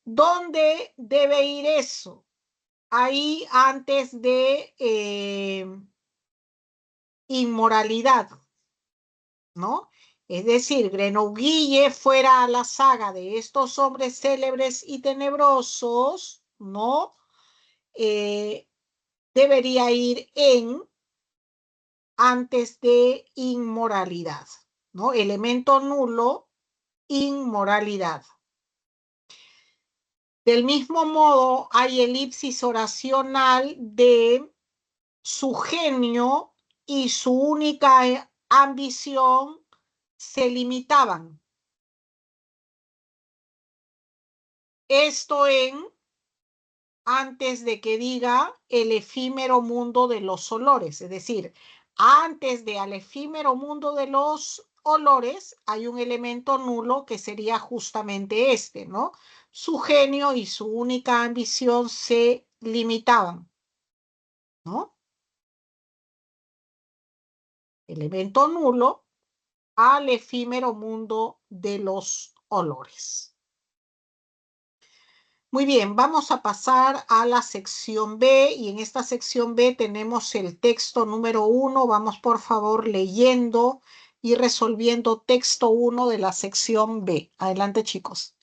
¿Dónde debe ir eso? Ahí antes de inmoralidad, ¿no? Es decir, Grenouille fuera a la saga de estos hombres célebres y tenebrosos, ¿no? Debería ir en antes de inmoralidad, ¿no? Elemento nulo, inmoralidad. Del mismo modo, hay elipsis oracional de su genio y su única ambición se limitaban. Esto en antes de que diga el efímero mundo de los olores, es decir, antes de al efímero mundo de los olores hay un elemento nulo que sería justamente este, ¿no? Su genio y su única ambición se limitaban, ¿no? Elemento nulo al efímero mundo de los olores. Muy bien, vamos a pasar a la sección B y en esta sección B tenemos el texto número 1. Vamos por favor leyendo y resolviendo texto 1 de la sección B. Adelante, chicos.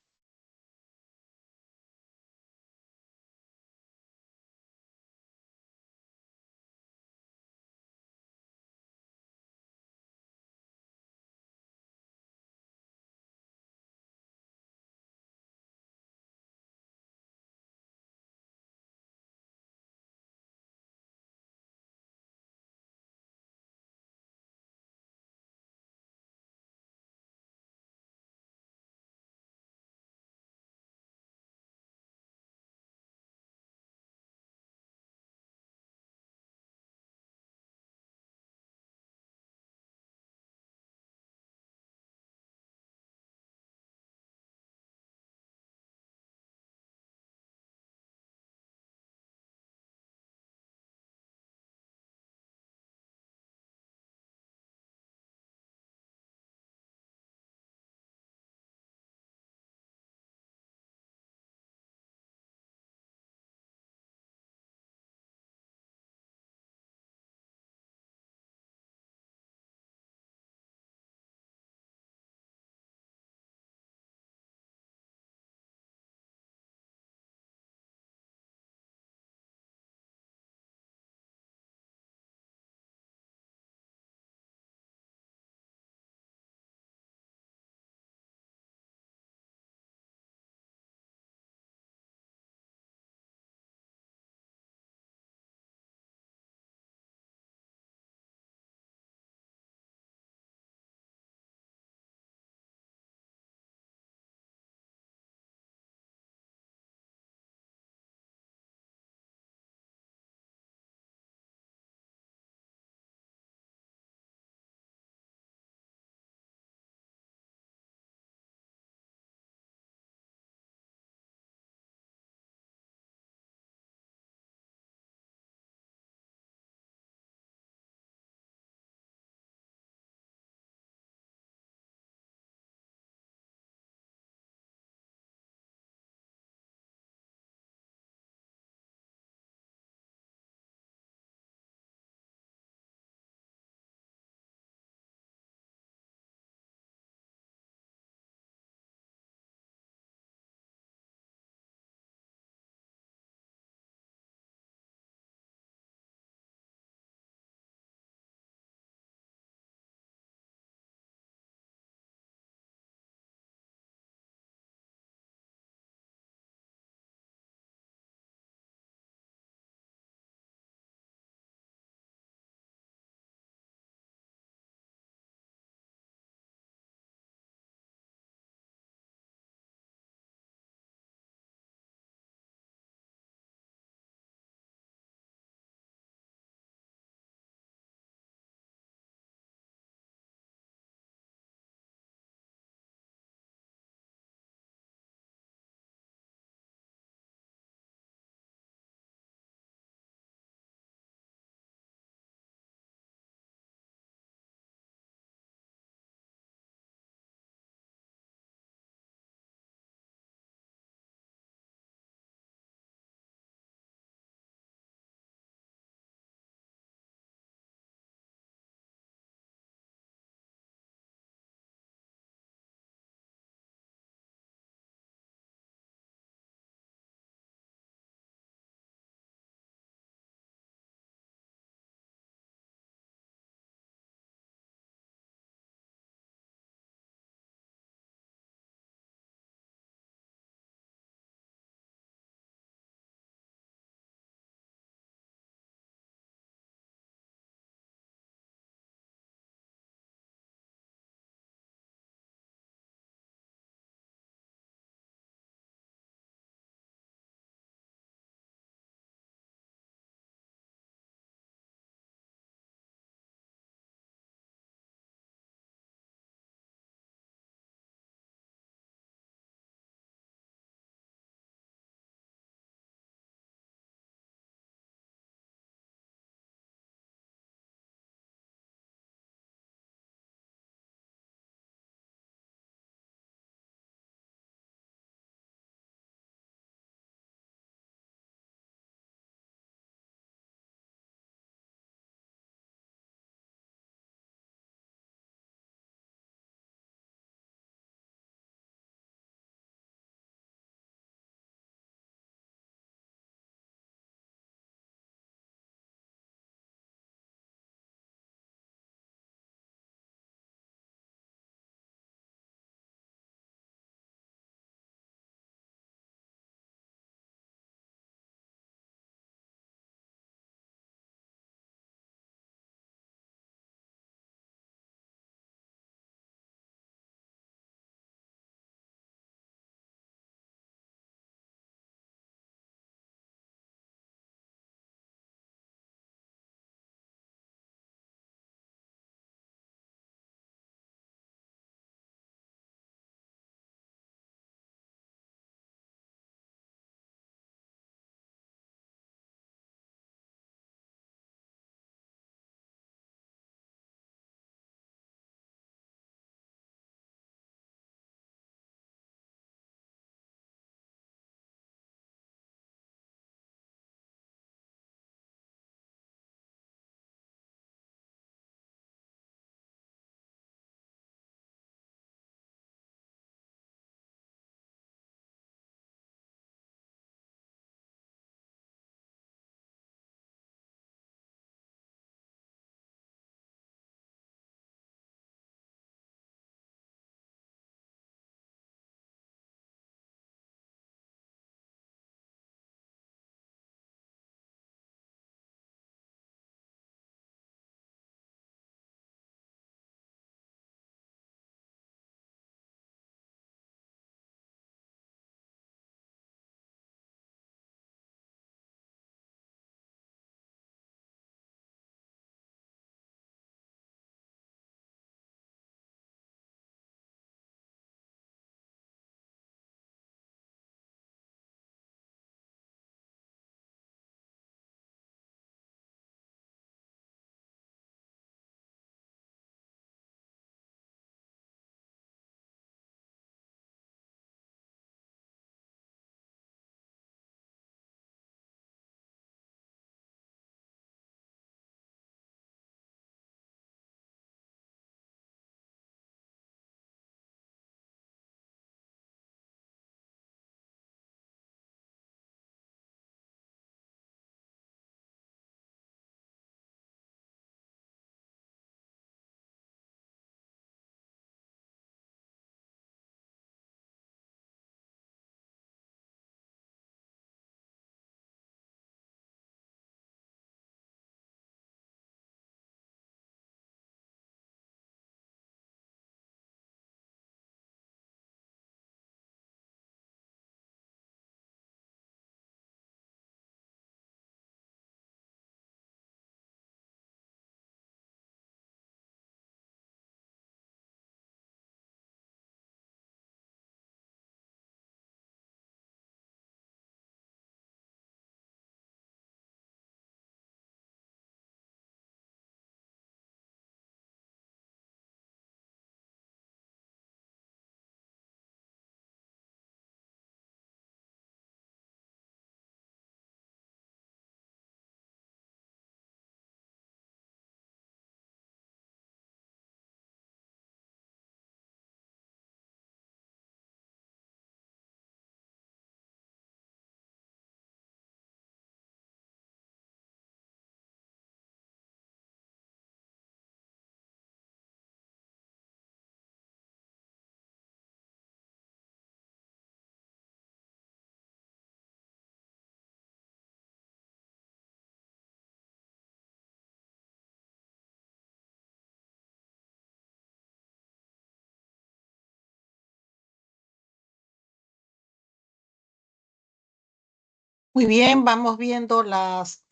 Muy bien, vamos viendo las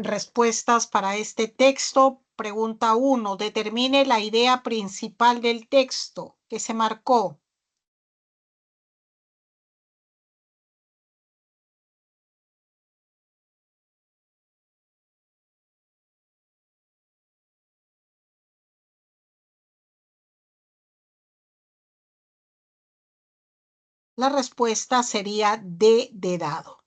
respuestas para este texto. Pregunta 1. Determine la idea principal del texto que se marcó. La respuesta sería D de dado.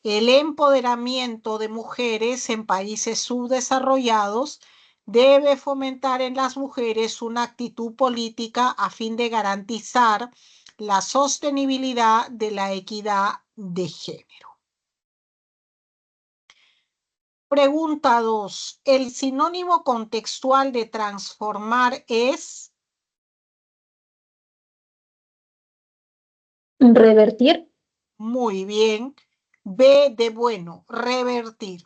El empoderamiento de mujeres en países subdesarrollados debe fomentar en las mujeres una actitud política a fin de garantizar la sostenibilidad de la equidad de género. Pregunta 2. El sinónimo contextual de transformar es Revertir. muy bien. B de bueno, revertir.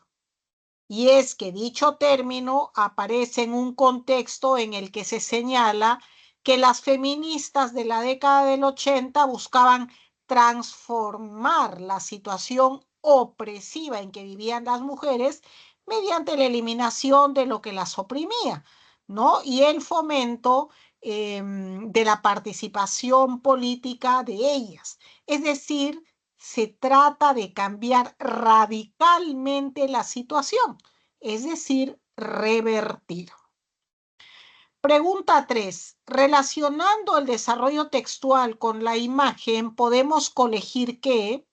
Y es que dicho término aparece en un contexto en el que se señala que las feministas de la década del 80 buscaban transformar la situación opresiva en que vivían las mujeres mediante la eliminación de lo que las oprimía, ¿no? Y el fomento de la participación política de ellas. Es decir, se trata de cambiar radicalmente la situación, es decir, revertir. Pregunta 3. Relacionando el desarrollo textual con la imagen, podemos colegir que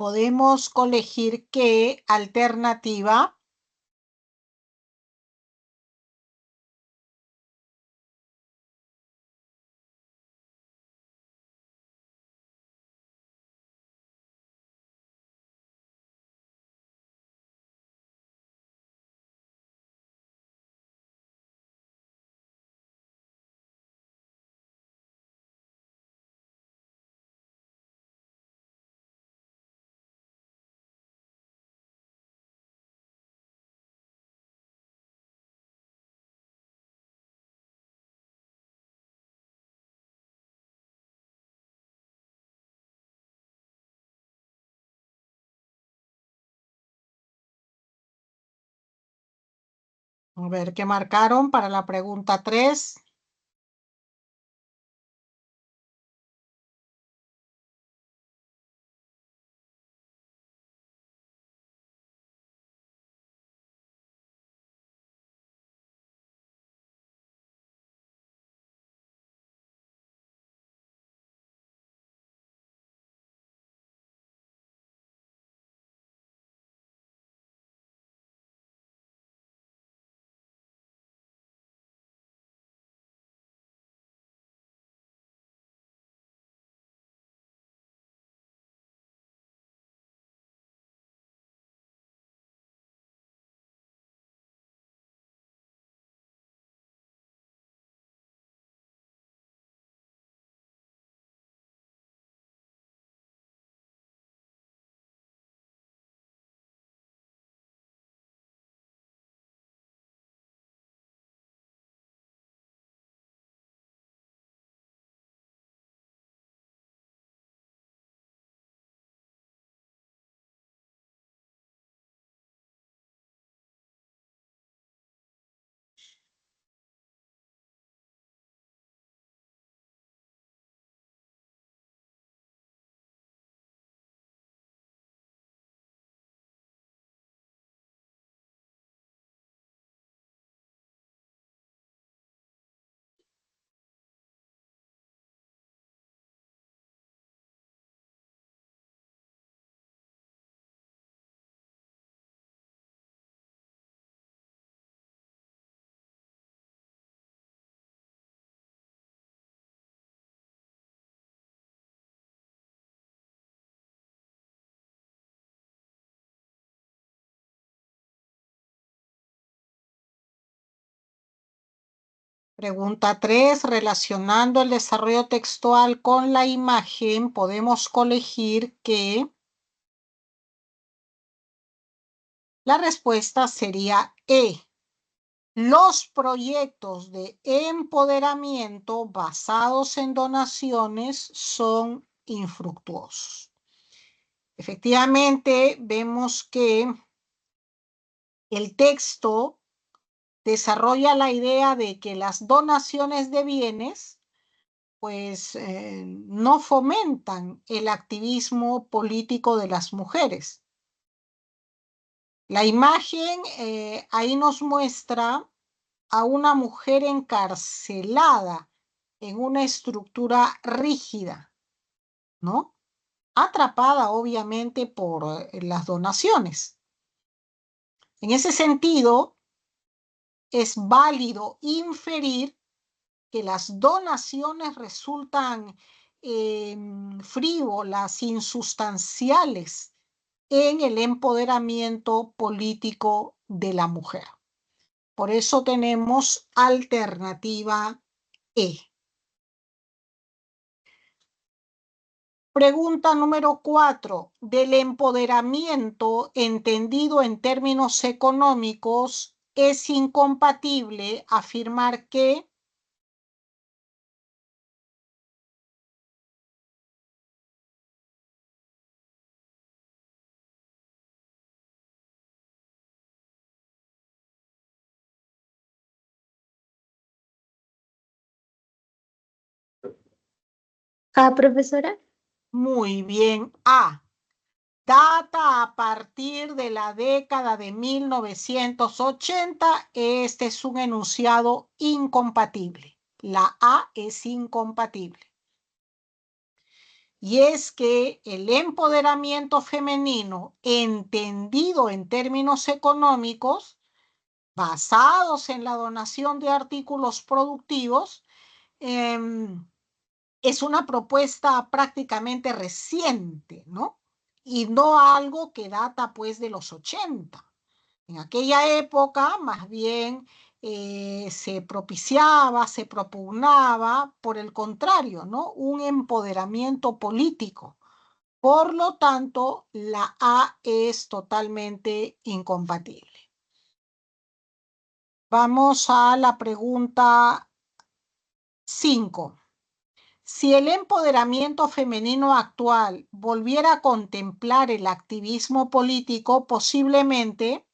podemos colegir que alternativa a ver qué marcaron para la pregunta 3. Pregunta 3. Relacionando el desarrollo textual con la imagen, podemos colegir que la respuesta sería E. Los proyectos de empoderamiento basados en donaciones son infructuosos. Efectivamente, vemos que el texto desarrolla la idea de que las donaciones de bienes pues no fomentan el activismo político de las mujeres. La imagen ahí nos muestra a una mujer encarcelada en una estructura rígida, ¿no? Atrapada obviamente por las donaciones. En ese sentido, es válido inferir que las donaciones resultan frívolas, insustanciales en el empoderamiento político de la mujer. Por eso tenemos alternativa E. Pregunta número 4. Del empoderamiento entendido en términos económicos, es incompatible afirmar que Profesora. muy bien. A. Data a partir de la década de 1980. Este es un enunciado incompatible. La A es incompatible. Y es que el empoderamiento femenino, entendido en términos económicos, basados en la donación de artículos productivos, es una propuesta prácticamente reciente, ¿no? Y no algo que data pues de los 80. En aquella época, más bien, se propiciaba, se propugnaba, por el contrario, ¿no? Un empoderamiento político. Por lo tanto, la A es totalmente incompatible. Vamos a la pregunta 5. Si el empoderamiento femenino actual volviera a contemplar el activismo político, posiblemente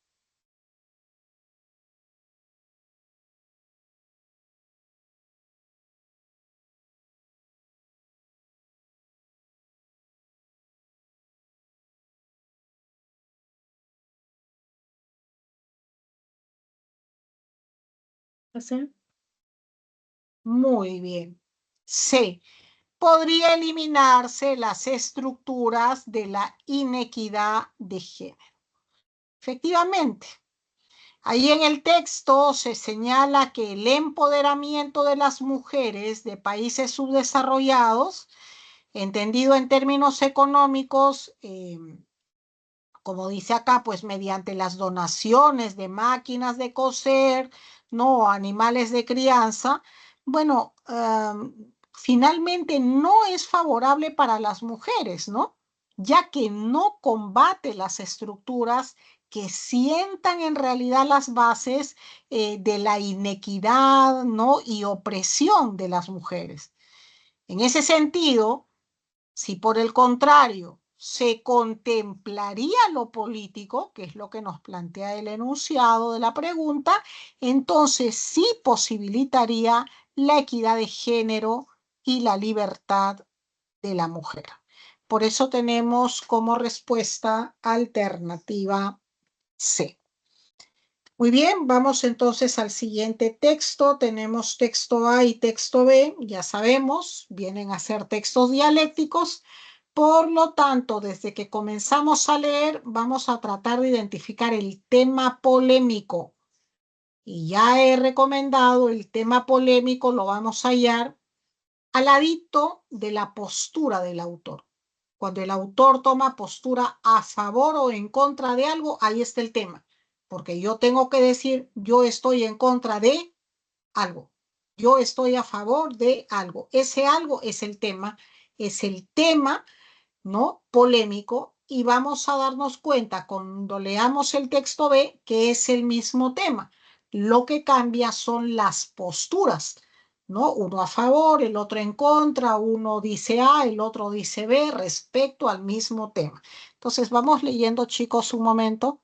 muy bien. C. Podría eliminarse las estructuras de la inequidad de género. Efectivamente, ahí en el texto se señala que el empoderamiento de las mujeres de países subdesarrollados, entendido en términos económicos, como dice acá, pues mediante las donaciones de máquinas de coser, no animales de crianza, bueno, finalmente no es favorable para las mujeres, ¿no? Ya que no combate las estructuras que sientan en realidad las bases de la inequidad, ¿no? Y opresión de las mujeres. En ese sentido, si por el contrario se contemplaría lo político, que es lo que nos plantea el enunciado de la pregunta, entonces sí posibilitaría la equidad de género y la libertad de la mujer. Por eso tenemos como respuesta alternativa C. Muy bien, vamos entonces al siguiente texto. Tenemos texto A y texto B, ya sabemos, vienen a ser textos dialécticos. Por lo tanto, desde que comenzamos a leer, vamos a tratar de identificar el tema polémico. Y ya he recomendado el tema polémico, lo vamos a hallar al ladito de la postura del autor. Cuando el autor toma postura a favor o en contra de algo, ahí está el tema. Porque yo tengo que decir, yo estoy en contra de algo. yo estoy a favor de algo. Ese algo es el tema, ¿no? Polémico, y vamos a darnos cuenta cuando leamos el texto B que es el mismo tema. Lo que cambia son las posturas, ¿no? Uno a favor, el otro en contra, uno dice A, el otro dice B respecto al mismo tema. Entonces, vamos leyendo, chicos, un momento.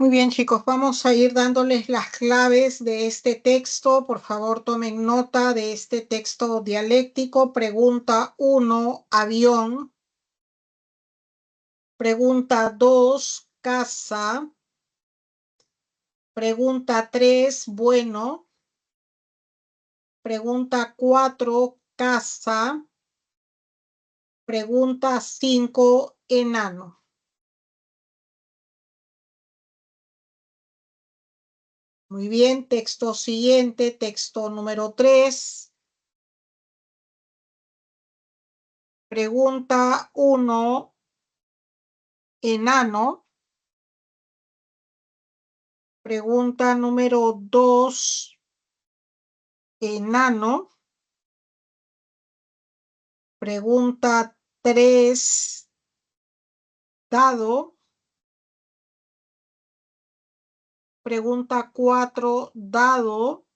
Muy bien, chicos, vamos a ir dándoles las claves de este texto. Por favor, tomen nota de este texto dialéctico. Pregunta 1, avión. Pregunta 2, casa. Pregunta 3, bueno. Pregunta 4, casa. Pregunta 5, enano. Muy bien, texto siguiente, texto número 3. Pregunta 1, enano. Pregunta número 2, enano. Pregunta 3, dado. Pregunta 4, dado.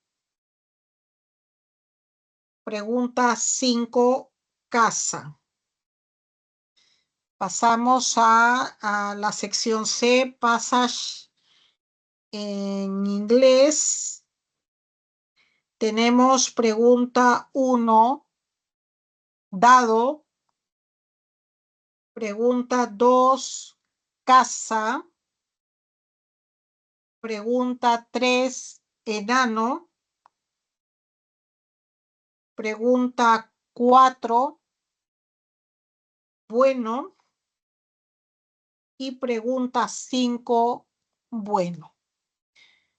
Pregunta 5, casa. Pasamos a la sección C, passage en inglés. Tenemos pregunta 1, dado. Pregunta 2, casa. Pregunta 3, enano. Pregunta 4, bueno. Y pregunta 5, bueno.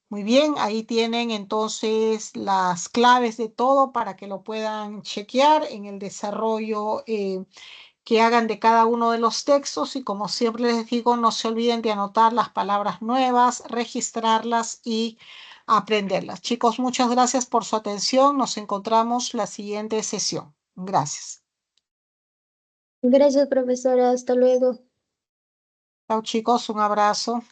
Muy bien, ahí tienen entonces las claves de todo para que lo puedan chequear en el desarrollo que hagan de cada uno de los textos. Y como siempre les digo, no se olviden de anotar las palabras nuevas, registrarlas y aprenderlas. Chicos, muchas gracias por su atención. Nos encontramos la siguiente sesión. Gracias. Gracias, profesora. Hasta luego. Chao, chicos, un abrazo.